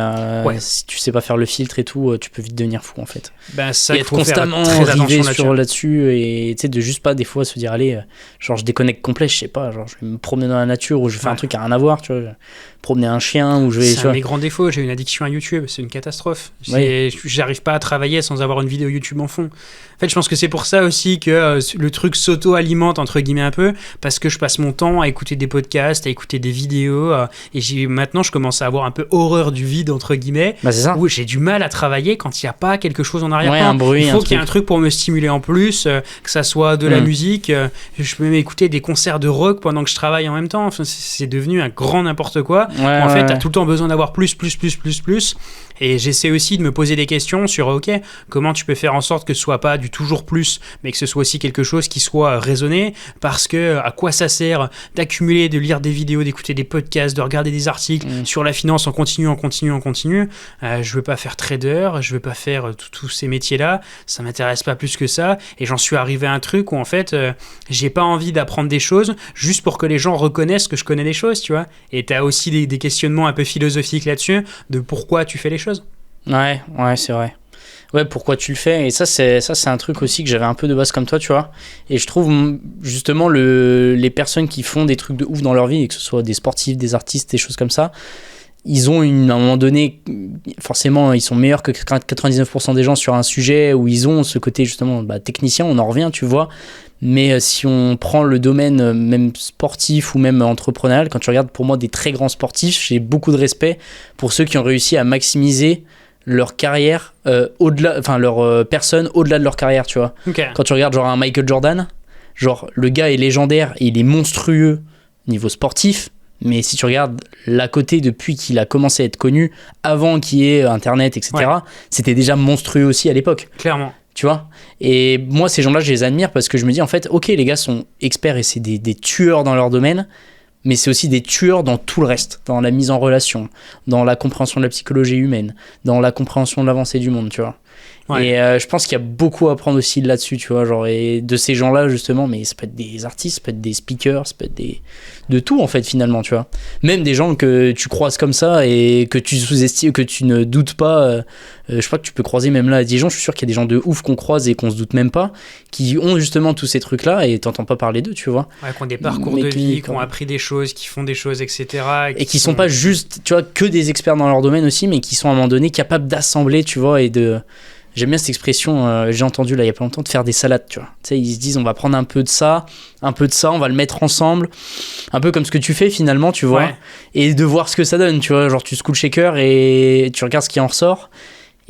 si tu sais pas faire le filtre et tout, tu peux vite devenir fou en fait. Ben, ça, Et il être faut faire constamment très attention rivé là-dessus. là-dessus et tu sais, de juste pas des fois se dire, allez, genre je déconnecte complet, je sais pas, genre je vais me promener dans la nature ou je vais faire un truc à rien à voir, tu vois, je vais promener un chien ou je vais. C'est un de mes grands défauts, j'ai une addiction à YouTube, c'est une catastrophe. J'arrive pas à travailler sans avoir une vidéo YouTube en fond. En fait, je pense que c'est pour ça aussi que le truc s'auto-alimente, entre guillemets, un peu, parce que je passe mon temps à écouter des podcasts, à écouter des vidéos, et maintenant je commence à avoir un peu horreur du vide, entre guillemets, Bah, c'est ça. où j'ai du mal à travailler quand il n'y a pas quelque chose en arrière-plan. Ouais, un bruit, il faut un qu'il y ait un truc pour me stimuler en plus, que ça soit de la musique, je peux même écouter des concerts de rock pendant que je travaille en même temps. Enfin, c'est devenu un grand n'importe quoi. Ouais, En fait, ouais. t'as tout le temps besoin d'avoir plus. Et j'essaie aussi de me poser des questions sur, ok, comment tu peux faire en sorte que ce soit pas du toujours plus, mais que ce soit aussi quelque chose qui soit raisonné, parce que à quoi ça sert d'accumuler, de lire des vidéos, d'écouter des podcasts, de regarder des articles sur la finance en continu. Je veux pas faire trader, je veux pas faire tous ces métiers-là, ça m'intéresse pas plus que ça, et j'en suis arrivé à un truc où en fait, j'ai pas envie d'apprendre des choses juste pour que les gens reconnaissent que je connais des choses, tu vois. Et t'as aussi des questionnements un peu philosophiques là-dessus, de pourquoi tu fais les choses. Ouais, c'est vrai. Ouais, pourquoi tu le fais? Et ça, c'est un truc aussi que j'avais un peu de base comme toi, tu vois. Et je trouve justement les personnes qui font des trucs de ouf dans leur vie, et que ce soit des sportifs, des artistes, des choses comme ça, ils ont à un moment donné, forcément, ils sont meilleurs que 99% des gens sur un sujet où ils ont ce côté justement technicien, on en revient, tu vois. Mais si on prend le domaine même sportif ou même entrepreneurial, quand tu regardes pour moi des très grands sportifs, j'ai beaucoup de respect pour ceux qui ont réussi à maximiser leur carrière au-delà, enfin leur personne au-delà de leur carrière, tu vois. Okay. Quand tu regardes genre un Michael Jordan, genre le gars est légendaire et il est monstrueux niveau sportif, mais si tu regardes l'à côté depuis qu'il a commencé à être connu, avant qu'il y ait Internet, etc., c'était déjà monstrueux aussi à l'époque. Clairement. Tu vois. Et moi, ces gens-là, je les admire parce que je me dis, en fait, ok, les gars sont experts et c'est des tueurs dans leur domaine, mais c'est aussi des tueurs dans tout le reste, dans la mise en relation, dans la compréhension de la psychologie humaine, dans la compréhension de l'avancée du monde, tu vois. Ouais. Et je pense qu'il y a beaucoup à apprendre aussi là-dessus, tu vois, genre, et de ces gens-là, justement, mais ça peut être des artistes, ça peut être des speakers, ça peut être de tout, en fait, finalement, tu vois. Même des gens que tu croises comme ça et que tu sous-estimes, que tu ne doutes pas. Je crois que tu peux croiser même là à Dijon, je suis sûr qu'il y a des gens de ouf qu'on croise et qu'on se doute même pas, qui ont justement tous ces trucs-là et t'entends pas parler d'eux, tu vois. Ouais, qui ont des parcours de vie, qui ont appris des choses, qui font des choses, etc. Et qui sont pas juste, tu vois, que des experts dans leur domaine aussi, mais qui sont à un moment donné capables d'assembler, tu vois, et de... J'aime bien cette expression, j'ai entendu là il y a pas longtemps, de faire des salades, tu vois. Tu sais, ils se disent on va prendre un peu de ça, on va le mettre ensemble, un peu comme ce que tu fais finalement, tu vois, et de voir ce que ça donne, tu vois. Genre tu secoues le shaker et tu regardes ce qui en ressort.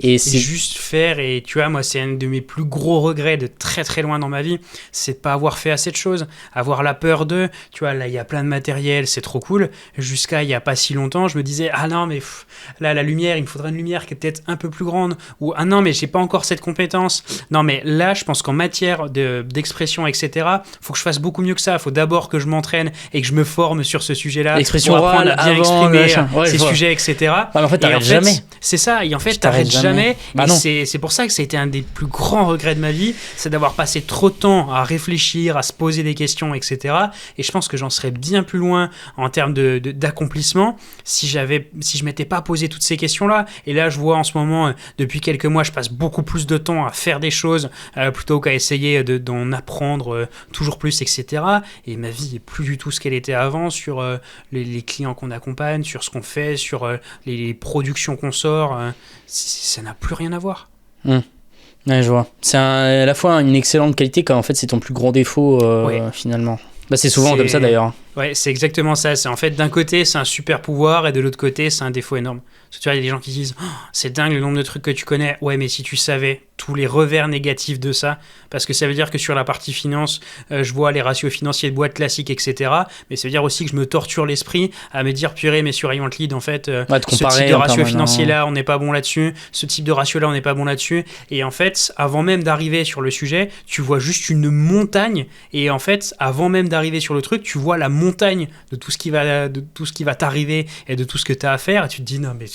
Et c'est juste faire, et tu vois, moi c'est un de mes plus gros regrets de très très loin dans ma vie, c'est de pas avoir fait assez de choses, avoir la peur de, tu vois, là il y a plein de matériel, c'est trop cool, jusqu'à il y a pas si longtemps je me disais ah non mais là la lumière, il me faudrait une lumière qui est peut-être un peu plus grande, ou ah non mais j'ai pas encore cette compétence, non mais là je pense qu'en matière d'expression etc, faut que je fasse beaucoup mieux que ça, faut d'abord que je m'entraîne et que je me forme sur ce sujet là, l'expression pour apprendre orale à bien avant, exprimer ces sujets etc. Ah, mais en fait t'arrêtes jamais, c'est ça, et en fait t'arrêtes jamais. jamais. Bah et non. c'est pour ça que ça a été un des plus grands regrets de ma vie, c'est d'avoir passé trop de temps à réfléchir, à se poser des questions, etc. Et je pense que j'en serais bien plus loin en termes d'accomplissement si je m'étais pas posé toutes ces questions-là. Et là, je vois en ce moment, depuis quelques mois, je passe beaucoup plus de temps à faire des choses plutôt qu'à essayer d'en apprendre toujours plus, etc. Et ma vie est plus du tout ce qu'elle était avant sur les clients qu'on accompagne, sur ce qu'on fait, sur les productions qu'on sort. Ça n'a plus rien à voir. Ouais, je vois. C'est à la fois une excellente qualité quand en fait c'est ton plus gros défaut finalement. Bah, c'est souvent comme ça d'ailleurs. Ouais, c'est exactement ça. C'est en fait d'un côté c'est un super pouvoir et de l'autre côté c'est un défaut énorme. Parce que tu vois, il y a des gens qui disent c'est dingue le nombre de trucs que tu connais. Ouais, mais si tu savais tous les revers négatifs de ça, parce que ça veut dire que sur la partie finance, je vois les ratios financiers de boîtes classiques, etc. Mais ça veut dire aussi que je me torture l'esprit à me dire purée, mais sur Ayant Lead, en fait, ce type de ratio financier là, on n'est pas bon là-dessus. Ce type de ratio là, on n'est pas bon là-dessus. Et en fait, avant même d'arriver sur le sujet, tu vois juste une montagne. Et en fait, avant même d'arriver sur le truc, tu vois la montagne de tout ce qui va t'arriver et de tout ce que tu as à faire. Et tu te dis non mais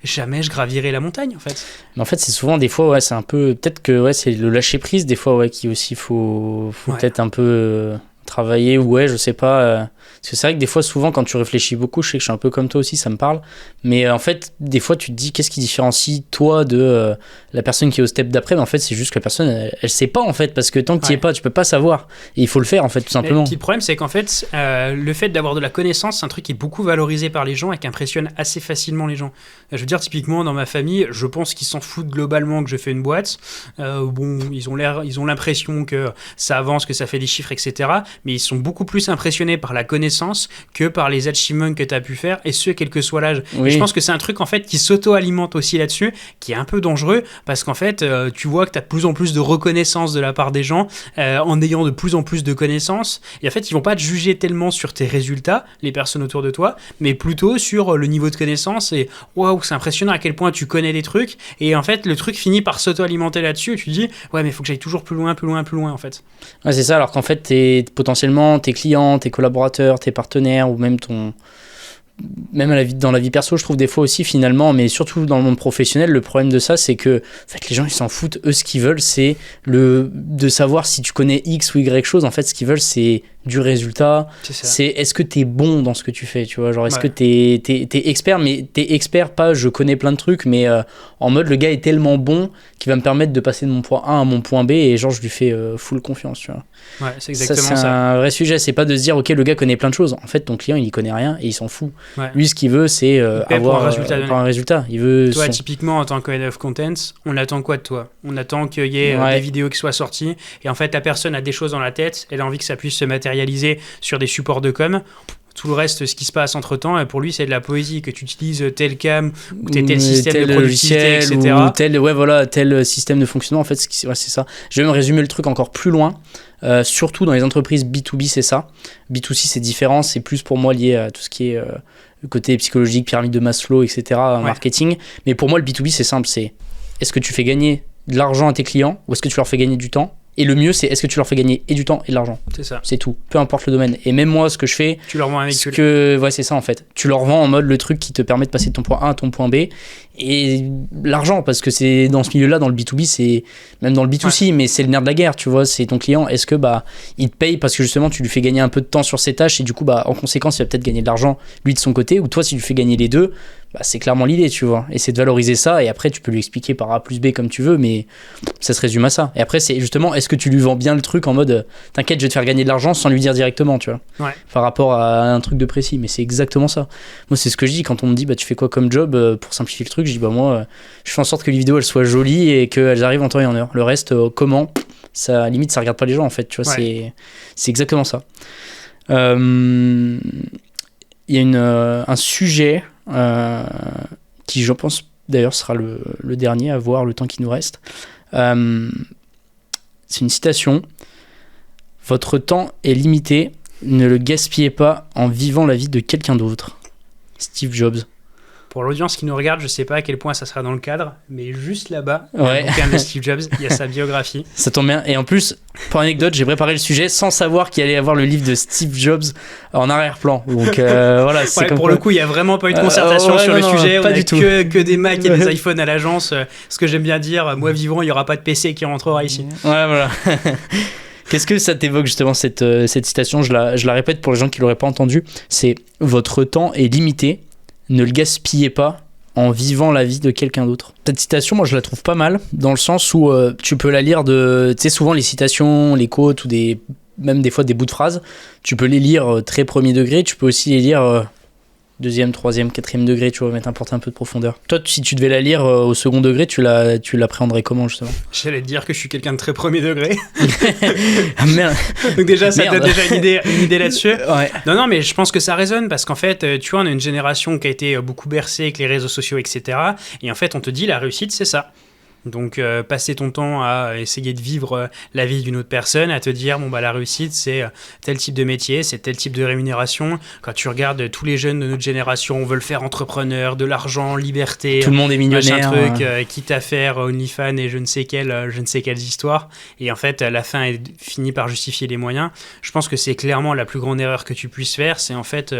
jamais je gravirai la montagne en fait. Mais en fait, c'est souvent des fois, c'est un peu. Peut-être que c'est le lâcher prise, des fois, qui aussi faut peut-être un peu travailler, je sais pas. Parce que c'est vrai que des fois, souvent, quand tu réfléchis beaucoup, je sais que je suis un peu comme toi aussi, ça me parle. Mais en fait, des fois, tu te dis, qu'est-ce qui différencie toi de la personne qui est au step d'après? Mais en fait, c'est juste que la personne, elle sait pas, en fait, parce que tant que tu y es pas, tu peux pas savoir. Et il faut le faire, en fait, tout simplement. Le petit problème, c'est qu'en fait, le fait d'avoir de la connaissance, c'est un truc qui est beaucoup valorisé par les gens et qui impressionne assez facilement les gens. Je veux dire, typiquement, dans ma famille, je pense qu'ils s'en foutent globalement que je fais une boîte. Ils ont l'impression que ça avance, que ça fait des chiffres, etc. Mais ils sont beaucoup plus impressionnés par la connaissance que par les achievements que tu as pu faire, et ce, quel que soit l'âge. Oui. Et je pense que c'est un truc, en fait, qui s'auto-alimente aussi là-dessus, qui est un peu dangereux, parce qu'en fait, tu vois que tu as de plus en plus de reconnaissance de la part des gens, en ayant de plus en plus de connaissances. Et en fait, ils vont pas te juger tellement sur tes résultats, les personnes autour de toi, mais plutôt sur le niveau de connaissance, et waouh, c'est impressionnant à quel point tu connais des trucs, et en fait, le truc finit par s'auto-alimenter là-dessus, et tu te dis, ouais, mais il faut que j'aille toujours plus loin, en fait. Ouais, c'est ça, alors qu'en fait, potentiellement, tes clients, tes collaborateurs, tes partenaires, ou même dans la vie perso, je trouve des fois aussi finalement, mais surtout dans le monde professionnel, le problème de ça, c'est que en fait, les gens ils s'en foutent. Eux, ce qu'ils veulent, c'est de savoir si tu connais X ou Y chose. En fait, ce qu'ils veulent, c'est du résultat. C'est est-ce que t'es bon dans ce que tu fais, tu vois, genre est-ce que t'es expert, mais t'es expert pas je connais plein de trucs, mais en mode le gars est tellement bon qu'il va me permettre de passer de mon point A à mon point B, et genre je lui fais full confiance, tu vois. Ouais, c'est exactement ça. C'est un vrai sujet, c'est pas de se dire ok, le gars connaît plein de choses. En fait, ton client il y connaît rien et il s'en fout. Lui, ce qu'il veut, c'est avoir un résultat. Il veut toi, typiquement, en tant que head of content, on attend quoi de toi? On attend qu'il y ait des vidéos qui soient sorties, et en fait la personne a des choses dans la tête, elle a envie que ça puisse se matérialiser sur des supports de com. Tout le reste, ce qui se passe entre temps, pour lui, c'est de la poésie, que tu utilises tel cam ou tel système de productivité, etc. Ou tel système de fonctionnement. En fait, c'est ça. Je vais me résumer le truc encore plus loin. Surtout dans les entreprises B2B, c'est ça. B2C, c'est différent. C'est plus pour moi lié à tout ce qui est le côté psychologique, pyramide de Maslow, etc. Marketing. Mais pour moi, le B2B, c'est simple. C'est est-ce que tu fais gagner de l'argent à tes clients ou est-ce que tu leur fais gagner du temps? Et le mieux, c'est est-ce que tu leur fais gagner et du temps et de l'argent. C'est ça. C'est tout. Peu importe le domaine. Et même moi, ce que je fais... Tu leur vends un véhicule. C'est ça en fait. Tu leur vends en mode le truc qui te permet de passer de ton point A à ton point B. Et l'argent, parce que c'est dans ce milieu-là, dans le B2B, c'est... Même dans le B2C, mais c'est le nerf de la guerre, tu vois. C'est ton client. Est-ce que il te paye parce que justement, tu lui fais gagner un peu de temps sur ses tâches et du coup, en conséquence, il va peut-être gagner de l'argent, lui, de son côté. Ou toi, si tu lui fais gagner les deux... c'est clairement l'idée, tu vois. Et c'est de valoriser ça, et après tu peux lui expliquer par A plus B comme tu veux, mais ça se résume à ça. Et après, c'est justement, est-ce que tu lui vends bien le truc en mode t'inquiète, je vais te faire gagner de l'argent sans lui dire directement, tu vois. Par rapport à un truc de précis, mais c'est exactement ça. Moi, c'est ce que je dis quand on me dit tu fais quoi comme job pour simplifier le truc. Je dis moi, je fais en sorte que les vidéos elles soient jolies et qu'elles arrivent en temps et en heure. Le reste, comment, ça limite, ça regarde pas les gens en fait, tu vois. C'est exactement ça. Il y a un sujet qui, je pense, d'ailleurs sera le dernier à voir le temps qui nous reste. C'est une citation. Votre temps est limité, ne le gaspillez pas en vivant la vie de quelqu'un d'autre. Steve Jobs. Pour l'audience qui nous regarde, je sais pas à quel point ça sera dans le cadre, mais juste là-bas, Ouais. le bouquin de Steve Jobs, il y a sa biographie. Ça tombe bien. Et en plus, pour anecdote, j'ai préparé le sujet sans savoir qu'il allait y avoir le livre de Steve Jobs en arrière-plan. Donc voilà, c'est Ouais, comme pour quoi. le coup, il y a vraiment pas eu de concertation Ouais, sur non, le non, sujet. pas On a du tout. que des Mac et des iPhones à l'agence. Ce que j'aime bien dire, moi vivant, il y aura pas de PC qui rentrera ici. Ouais, voilà. Qu'est-ce que ça t'évoque justement cette citation, je la répète pour les gens qui l'auraient pas entendu, c'est votre temps est limité, ne le gaspillez pas en vivant la vie de quelqu'un d'autre. Cette citation, moi je la trouve pas mal dans le sens où tu peux la lire tu sais souvent les citations, les quotes ou même des fois des bouts de phrases, tu peux les lire très premier degré, tu peux aussi les lire deuxième, troisième, quatrième degré, tu vois, apporter un peu de profondeur. Toi, si tu devais la lire au second degré, tu l'appréhenderais comment justement? J'allais te dire que je suis quelqu'un de très premier degré. Ah merde. Donc déjà, ça Merde. donne déjà une idée là-dessus. Ouais. Non, mais je pense que ça résonne parce qu'en fait, tu vois, on a une génération qui a été beaucoup bercée avec les réseaux sociaux, etc. Et en fait, on te dit la réussite, c'est ça. Donc, passer ton temps à essayer de vivre la vie d'une autre personne, à te dire, bon, bah, la réussite, c'est tel type de métier, c'est tel type de rémunération. Quand tu regardes tous les jeunes de notre génération, on veut le faire entrepreneur, de l'argent, liberté. Tout le monde est Machin millionnaire. truc, quitte à faire OnlyFans et je ne sais quelles histoires. Et en fait, la fin est finit par justifier les moyens. Je pense que c'est clairement la plus grande erreur que tu puisses faire, c'est en fait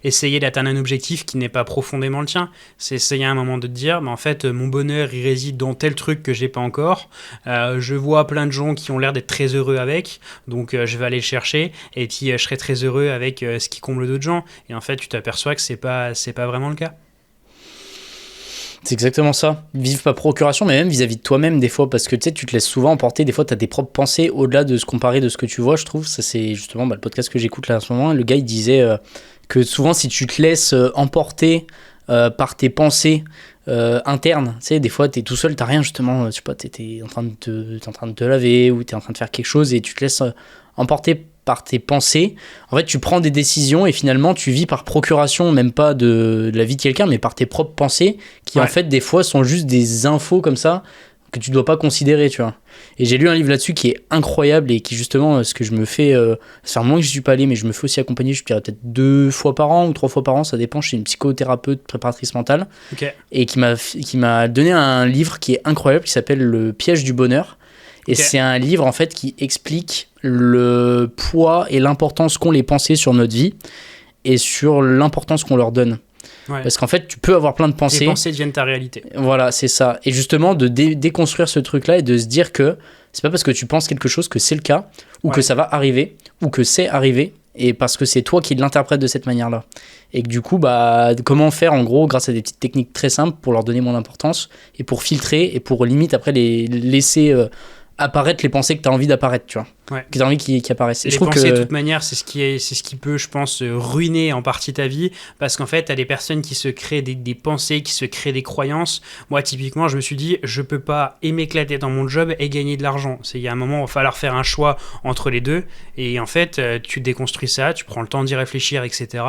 essayer d'atteindre un objectif qui n'est pas profondément le tien. C'est essayer à un moment de te dire, mais en fait, mon bonheur, il réside dans tel truc que j'ai pas encore. Je vois plein de gens qui ont l'air d'être très heureux avec, donc je vais aller le chercher. Et puis, je serai très heureux avec ce qui comble d'autres gens. Et en fait, tu t'aperçois que c'est pas vraiment le cas. C'est exactement ça. Vivre par procuration, mais même vis-à-vis de toi-même des fois, parce que tu sais, tu te laisses souvent emporter. Des fois, tu as tes propres pensées au-delà de se comparer de ce que tu vois, je trouve. Ça, c'est justement le podcast que j'écoute là en ce moment. Le gars, il disait que souvent, si tu te laisses emporter par tes pensées internes, tu sais, des fois, tu es tout seul, tu rien justement. Je sais pas, t'es en train de te laver ou tu es en train de faire quelque chose et tu te laisses emporter par tes pensées. En fait, tu prends des décisions et finalement, tu vis par procuration, même pas de la vie de quelqu'un, mais par tes propres pensées, qui en fait, des fois, sont juste des infos comme ça que tu dois pas considérer, tu vois. Et j'ai lu un livre là-dessus qui est incroyable et qui, justement, ce que je me fais... ça fait moins que je suis pas allé, mais je me fais aussi accompagner, je dirais peut-être 2 fois par an ou 3 fois par an, ça dépend, chez une psychothérapeute, préparatrice mentale, et qui m'a donné un livre qui est incroyable, qui s'appelle Le piège du bonheur. Et c'est un livre en fait qui explique le poids et l'importance qu'ont les pensées sur notre vie et sur l'importance qu'on leur donne. Ouais. Parce qu'en fait, tu peux avoir plein de pensées. Les pensées deviennent ta réalité. Voilà, c'est ça. Et justement, de déconstruire ce truc-là et de se dire que c'est pas parce que tu penses quelque chose que c'est le cas, ou que ça va arriver, ou que c'est arrivé, et parce que c'est toi qui l'interprètes de cette manière-là. Et que du coup, bah, comment faire en gros, grâce à des petites techniques très simples pour leur donner moins d'importance, et pour filtrer, et pour limite après les laisser... apparaître les pensées que tu as envie d'apparaître, tu vois. Que tu as envie qu'ils apparaissent. Et les pensées, de toute manière, c'est ce qui peut, je pense, ruiner en partie ta vie, parce qu'en fait, tu as des personnes qui se créent des pensées, qui se créent des croyances. Moi, typiquement, je me suis dit, je peux pas m'éclater dans mon job et gagner de l'argent. Il y a un moment où il va falloir faire un choix entre les deux, et en fait, tu déconstruis ça, tu prends le temps d'y réfléchir, etc.,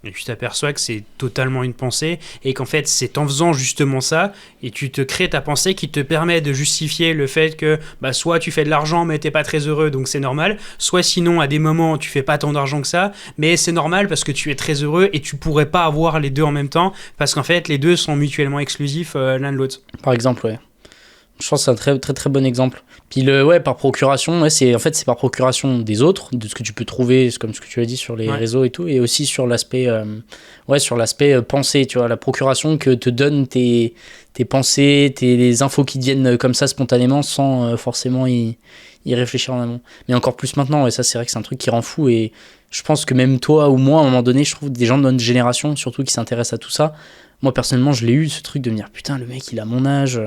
et tu t'aperçois que c'est totalement une pensée et qu'en fait c'est en faisant justement ça et tu te crées ta pensée qui te permet de justifier le fait que bah, soit tu fais de l'argent mais t'es pas très heureux donc c'est normal, soit sinon à des moments tu fais pas tant d'argent que ça mais c'est normal parce que tu es très heureux et tu pourrais pas avoir les deux en même temps parce qu'en fait les deux sont mutuellement exclusifs l'un de l'autre. Par exemple, ouais. Je pense que c'est un très très très bon exemple. Puis par procuration, c'est par procuration des autres, de ce que tu peux trouver, comme ce que tu as dit sur les réseaux et tout, et aussi sur l'aspect pensée, tu vois, la procuration que te donnent tes pensées, les infos qui te viennent comme ça spontanément sans forcément y réfléchir en amont. Mais encore plus maintenant, et ça c'est vrai que c'est un truc qui rend fou, et je pense que même toi ou moi, à un moment donné, je trouve des gens de notre génération, surtout qui s'intéressent à tout ça. Moi, personnellement, je l'ai eu, ce truc de me dire, putain, le mec, il a mon âge,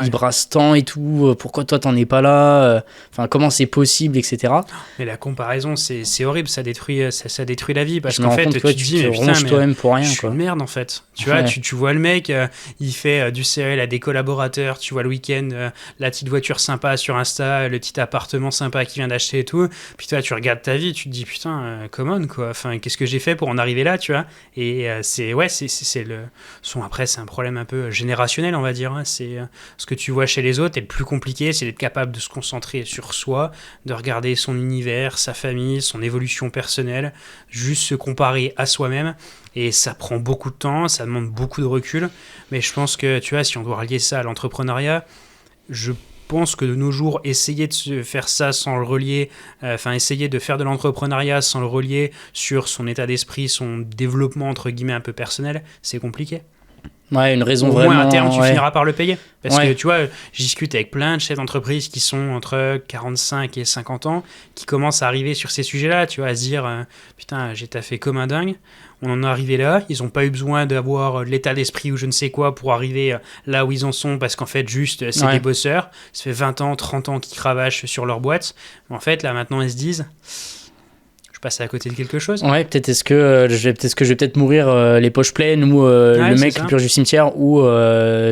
il brasse tant et tout, pourquoi toi, t'en es pas là, enfin, comment c'est possible, etc. Mais la comparaison, c'est horrible, ça détruit la vie, parce je qu'en fait, tu te dis, mais putain, toi-même pour rien, je suis une merde, en fait. Tu vois, tu vois le mec, il fait du CRL à des collaborateurs, tu vois le week-end, la petite voiture sympa sur Insta, le petit appartement sympa qu'il vient d'acheter et tout, puis toi, tu regardes ta vie, tu te dis, putain, come on, quoi, enfin, qu'est-ce que j'ai fait pour en arriver là, tu vois, et c'est le Après, c'est un problème un peu générationnel, on va dire. Hein. C'est ce que tu vois chez les autres, et le plus compliqué, c'est d'être capable de se concentrer sur soi, de regarder son univers, sa famille, son évolution personnelle, juste se comparer à soi-même. Et ça prend beaucoup de temps, ça demande beaucoup de recul. Mais je pense que, tu vois, si on doit relier ça à l'entrepreneuriat, je pense que de nos jours, essayer de faire ça sans le relier, essayer de faire de l'entrepreneuriat sans le relier sur son état d'esprit, son développement entre guillemets un peu personnel, c'est compliqué. Ouais, une raison Au vraiment. moins à terme, tu finiras par le payer. Parce Ouais. que tu vois, je discute avec plein de chefs d'entreprise qui sont entre 45 et 50 ans, qui commencent à arriver sur ces sujets-là, tu vois, à se dire putain, j'ai taffé comme un dingue. On en est arrivé là, ils n'ont pas eu besoin d'avoir l'état d'esprit ou je ne sais quoi pour arriver là où ils en sont, parce qu'en fait, juste, c'est des bosseurs. Ça fait 20 ans, 30 ans qu'ils cravachent sur leur boîte. Mais en fait, là, maintenant, ils se disent, je passe à côté de quelque chose. Ouais, peut-être est-ce que je vais peut-être mourir les poches pleines, ou le mec le plus du cimetière, ou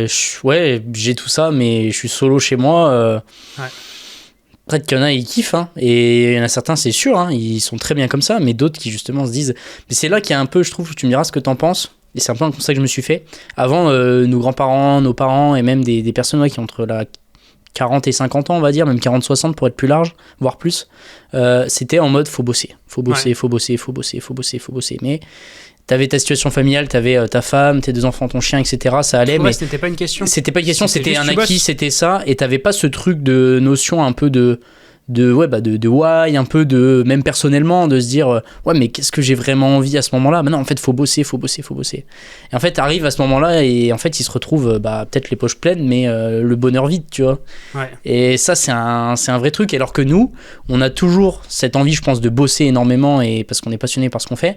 j'ai tout ça, mais je suis solo chez moi. Peut-être qu'il y en a, ils kiffent, hein, et il y en a certains, c'est sûr, hein, ils sont très bien comme ça, mais d'autres qui justement se disent. Mais c'est là qu'il y a un peu, je trouve, tu me diras ce que t'en penses, et c'est un peu comme ça que je me suis fait. Avant, nos grands-parents, nos parents, et même des personnes qui ont entre la 40 et 50 ans, on va dire, même 40-60 pour être plus large, voire plus, c'était en mode faut bosser. Mais t'avais ta situation familiale, t'avais ta femme, tes 2 enfants, ton chien, etc. Ça allait, mais c'était pas une question. C'était pas une question, c'était un acquis, bosses. c'était ça, et t'avais pas ce truc de notion un peu de why, un peu de, même personnellement, de se dire ouais, mais qu'est-ce que j'ai vraiment envie à ce moment-là? Bah non, en fait, faut bosser. Et en fait, t'arrives à ce moment-là, et en fait, ils se retrouvent peut-être les poches pleines, mais le bonheur vide, tu vois. Ouais. Et ça, c'est un vrai truc. Alors que nous, on a toujours cette envie, je pense, de bosser énormément, et parce qu'on est passionné par ce qu'on fait,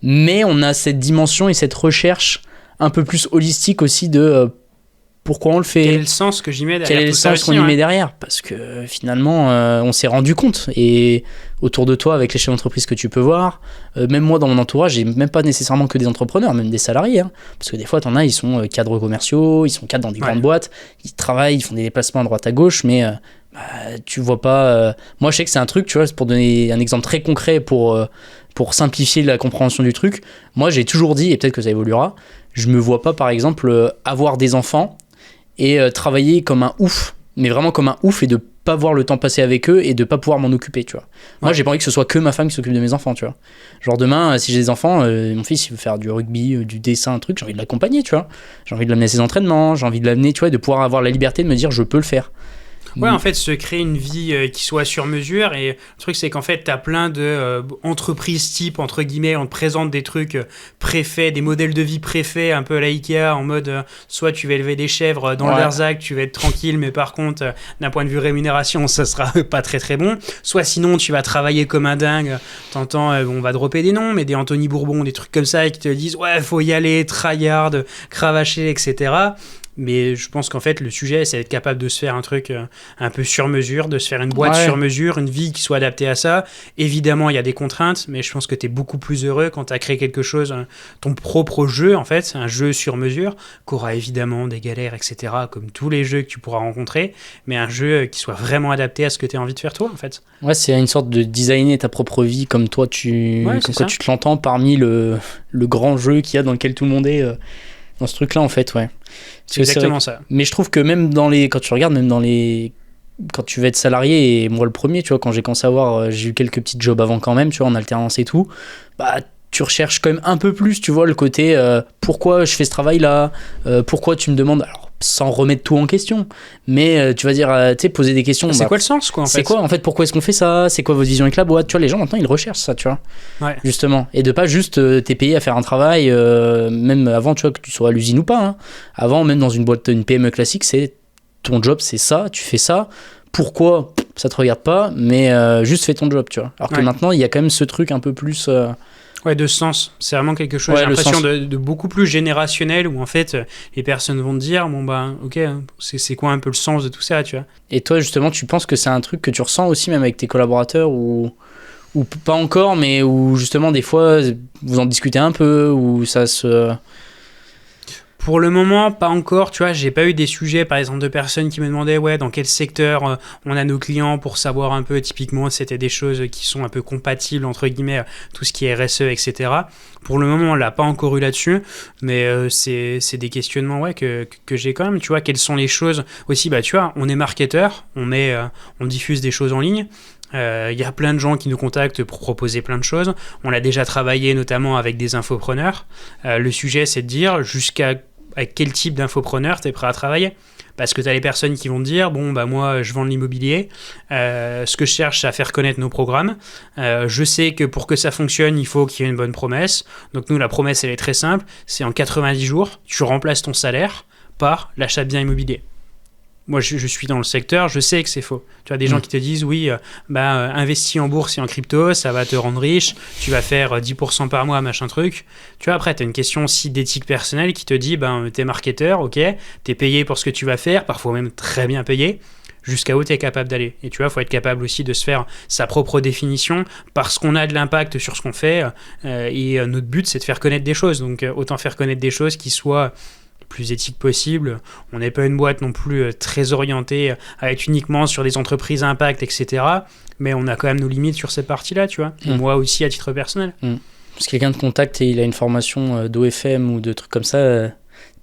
mais on a cette dimension et cette recherche un peu plus holistique aussi de pourquoi on le fait. Quel est le sens que j'y mets derrière? Quel est le sens qu'on y met derrière? Parce que finalement, on s'est rendu compte. Et autour de toi, avec les chefs d'entreprise que tu peux voir, même moi dans mon entourage, j'ai même pas nécessairement que des entrepreneurs, même des salariés. Hein, parce que des fois, t'en as, ils sont cadres commerciaux, ils sont cadres dans des grandes boîtes, ils travaillent, ils font des déplacements à droite à gauche, mais tu vois pas. Moi, je sais que c'est un truc, tu vois, pour donner un exemple très concret pour simplifier la compréhension du truc. Moi, j'ai toujours dit, et peut-être que ça évoluera, je me vois pas, par exemple, avoir des enfants et travailler comme un ouf, mais vraiment comme un ouf, et de pas voir le temps passer avec eux et de pas pouvoir m'en occuper, tu vois. Moi, j'ai pas envie que ce soit que ma femme qui s'occupe de mes enfants, tu vois. Genre demain, si j'ai des enfants, mon fils il veut faire du rugby, du dessin, un truc, j'ai envie de l'accompagner, tu vois. J'ai envie de l'amener à ses entraînements, j'ai envie de l'amener, tu vois, et de pouvoir avoir la liberté de me dire je peux le faire. Ouais, en fait, se créer une vie qui soit sur mesure. Et le truc, c'est qu'en fait, t'as plein de entreprises type, entre guillemets, on te présente des trucs préfaits, des modèles de vie préfaits, un peu à la Ikea, en mode soit tu vas élever des chèvres dans le Larzac, tu vas être tranquille, mais par contre, d'un point de vue rémunération, ça sera pas très très bon. Soit sinon, tu vas travailler comme un dingue. T'entends, on va dropper des noms, mais des Anthony Bourbon, des trucs comme ça, qui te disent ouais, faut y aller, tryhard, cravacher, etc. Mais je pense qu'en fait, le sujet, c'est d'être capable de se faire un truc un peu sur mesure, de se faire une boîte sur mesure, une vie qui soit adaptée à ça. Évidemment, il y a des contraintes, mais je pense que tu es beaucoup plus heureux quand tu as créé quelque chose, ton propre jeu, en fait, un jeu sur mesure, qui aura évidemment des galères, etc., comme tous les jeux que tu pourras rencontrer, mais un jeu qui soit vraiment adapté à ce que tu as envie de faire toi, en fait. Ouais, c'est une sorte de designer ta propre vie comme toi, tu te l'entends parmi le grand jeu qu'il y a dans lequel tout le monde est. Dans ce truc-là, en fait, ouais. C'est exactement ça. Mais je trouve que même quand tu regardes, quand tu vas être salarié, et moi le premier, tu vois, quand j'ai commencé à voir, j'ai eu quelques petits jobs avant quand même, tu vois, en alternance et tout, tu recherches quand même un peu plus, tu vois, le côté pourquoi je fais ce travail-là, pourquoi tu me demandes, alors sans remettre tout en question, mais tu vas dire, tu sais, poser des questions. C'est quoi le sens, quoi, en fait? C'est quoi, en fait, pourquoi est-ce qu'on fait ça? C'est quoi votre vision avec la boîte? Tu vois, les gens maintenant ils recherchent ça, tu vois. Ouais. Justement. Et de pas juste t'es payé à faire un travail, même avant, tu vois, que tu sois à l'usine ou pas. Hein. Avant, même dans une boîte, une PME classique, c'est ton job, c'est ça, tu fais ça. Pourquoi? Ça te regarde pas, mais juste fais ton job, tu vois. Alors que maintenant, il y a quand même ce truc un peu plus. Ouais, de sens. C'est vraiment quelque chose, j'ai l'impression, de beaucoup plus générationnel, où en fait, les personnes vont te dire, bon bah, ok, c'est quoi un peu le sens de tout ça, tu vois. Et toi, justement, tu penses que c'est un truc que tu ressens aussi, même avec tes collaborateurs, ou pas encore, mais où justement, des fois, vous en discutez un peu, ou ça se... Pour le moment, pas encore, tu vois, j'ai pas eu des sujets, par exemple, de personnes qui me demandaient, ouais, dans quel secteur on a nos clients pour savoir un peu, typiquement, c'était des choses qui sont un peu compatibles, entre guillemets, tout ce qui est RSE, etc. Pour le moment, on l'a pas encore eu là-dessus, mais c'est des questionnements, ouais, que j'ai quand même, tu vois, quelles sont les choses, aussi, bah, tu vois, on est marketeur, on diffuse des choses en ligne, y a plein de gens qui nous contactent pour proposer plein de choses. On a déjà travaillé notamment avec des infopreneurs. Le sujet, c'est de dire avec quel type d'infopreneur tu es prêt à travailler. Parce que tu as les personnes qui vont te dire, bon, bah moi, je vends de l'immobilier. Ce que je cherche, c'est à faire connaître nos programmes. Je sais que pour que ça fonctionne, il faut qu'il y ait une bonne promesse. Donc nous, la promesse, elle est très simple. C'est en 90 jours, tu remplaces ton salaire par l'achat de biens immobiliers. Moi, je suis dans le secteur, je sais que c'est faux. Tu as des gens qui te disent, oui, investis en bourse et en crypto, ça va te rendre riche, tu vas faire 10% par mois, machin truc. Tu vois, après, tu as une question aussi d'éthique personnelle qui te dit, t'es marketeur, ok, t'es payé pour ce que tu vas faire, parfois même très bien payé, jusqu'à où t'es capable d'aller. Et tu vois, il faut être capable aussi de se faire sa propre définition, parce qu'on a de l'impact sur ce qu'on fait, et notre but, c'est de faire connaître des choses. Donc, autant faire connaître des choses qui soient plus éthique possible. On n'est pas une boîte non plus très orientée à être uniquement sur des entreprises à impact, etc. Mais on a quand même nos limites sur cette partie-là, tu vois. Moi aussi, à titre personnel. Si quelqu'un te contacte et il a une formation d'OFM ou de trucs comme ça,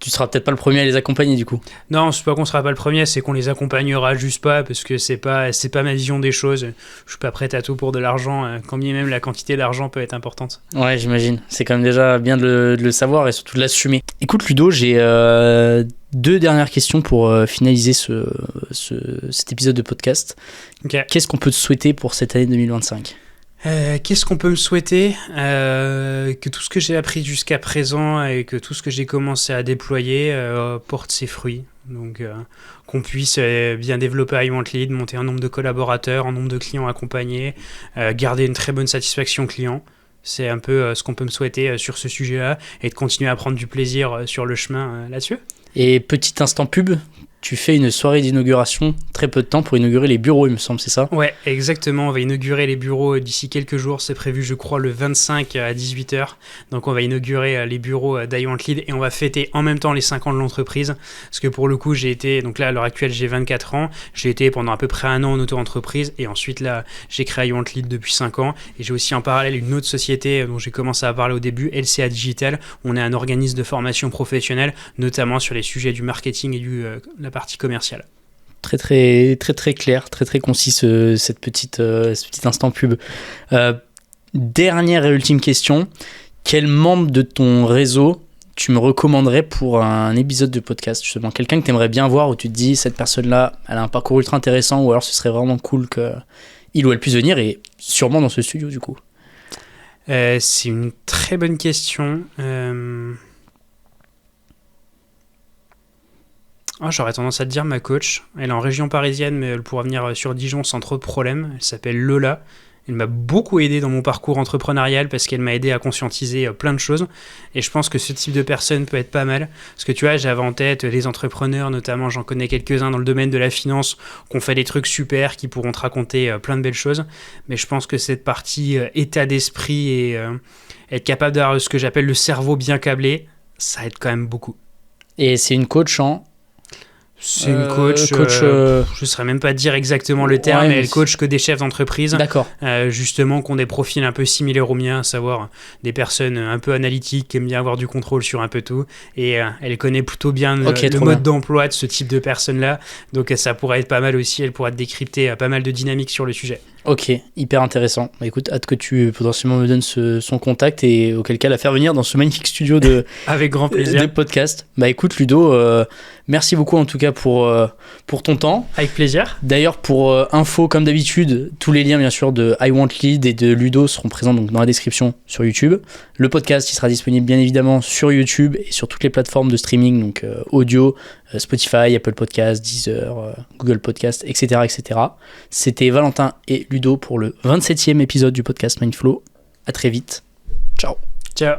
tu seras peut-être pas le premier à les accompagner du coup. Non, c'est pas qu'on sera pas le premier, c'est qu'on les accompagnera juste pas, parce que c'est pas ma vision des choses. Je suis pas prêt à tout pour de l'argent, quand bien même la quantité d'argent peut être importante. Ouais, j'imagine. C'est quand même déjà bien de le savoir et surtout de l'assumer. Écoute Ludo, j'ai 2 dernières questions pour finaliser cet épisode de podcast. Okay. Qu'est-ce qu'on peut te souhaiter pour cette année 2025 ? Qu'est-ce qu'on peut me souhaiter ? Que tout ce que j'ai appris jusqu'à présent et que tout ce que j'ai commencé à déployer porte ses fruits. Donc qu'on puisse bien développer I Want Lead, monter un nombre de collaborateurs, un nombre de clients accompagnés, garder une très bonne satisfaction client. C'est un peu ce qu'on peut me souhaiter sur ce sujet-là et de continuer à prendre du plaisir sur le chemin là-dessus. Et petit instant pub, tu fais une soirée d'inauguration très peu de temps pour inaugurer les bureaux, il me semble, c'est ça ? Ouais, exactement. On va inaugurer les bureaux d'ici quelques jours. C'est prévu, je crois, le 25 à 18h. Donc, on va inaugurer les bureaux d'I Want Lead et on va fêter en même temps les 5 ans de l'entreprise. Parce que pour le coup, donc là, à l'heure actuelle, j'ai 24 ans. J'ai été pendant à peu près 1 an en auto-entreprise et ensuite, là, j'ai créé I Want Lead depuis 5 ans. Et j'ai aussi en parallèle une autre société dont j'ai commencé à parler au début, LCA Digital. On est un organisme de formation professionnelle, notamment sur les sujets du marketing et la partie commerciale. Très très très très clair, très très concis ce petit instant pub. Dernière et ultime question, quel membre de ton réseau tu me recommanderais pour un épisode de podcast, justement, quelqu'un que tu aimerais bien voir où tu te dis cette personne-là, elle a un parcours ultra intéressant ou alors ce serait vraiment cool qu'il ou elle puisse venir et sûrement dans ce studio du coup. C'est une très bonne question. J'aurais tendance à te dire ma coach. Elle est en région parisienne, mais elle pourra venir sur Dijon sans trop de problèmes. Elle s'appelle Lola. Elle m'a beaucoup aidé dans mon parcours entrepreneurial parce qu'elle m'a aidé à conscientiser plein de choses. Et je pense que ce type de personne peut être pas mal. Parce que tu vois, j'avais en tête les entrepreneurs, notamment j'en connais quelques-uns dans le domaine de la finance, qui ont fait des trucs super, qui pourront te raconter plein de belles choses. Mais je pense que cette partie état d'esprit et être capable d'avoir ce que j'appelle le cerveau bien câblé, ça aide quand même beaucoup. Et c'est une coach en... C'est une coach, je ne saurais même pas dire exactement le terme, mais elle coach que des chefs d'entreprise. D'accord. Justement, qui ont des profils un peu similaires aux miens, à savoir des personnes un peu analytiques, qui aiment bien avoir du contrôle sur un peu tout. Et elle connaît plutôt bien le mode d'emploi de ce type de personnes-là. Donc ça pourrait être pas mal aussi, elle pourra te décrypter pas mal de dynamiques sur le sujet. Ok, hyper intéressant. Bah, écoute, hâte que tu potentiellement me donnes son contact et auquel cas la faire venir dans ce magnifique studio de, avec grand plaisir. De podcast. Bah écoute Ludo, merci beaucoup en tout cas pour ton temps. Avec plaisir. D'ailleurs pour info comme d'habitude, tous les liens bien sûr de I Want Lead et de Ludo seront présents donc dans la description sur YouTube. Le podcast il sera disponible bien évidemment sur YouTube et sur toutes les plateformes de streaming, donc audio, Spotify, Apple Podcasts, Deezer, Google Podcasts, etc., etc. C'était Valentin et Ludo pour le 27e épisode du podcast Mindflow. À très vite. Ciao. Ciao.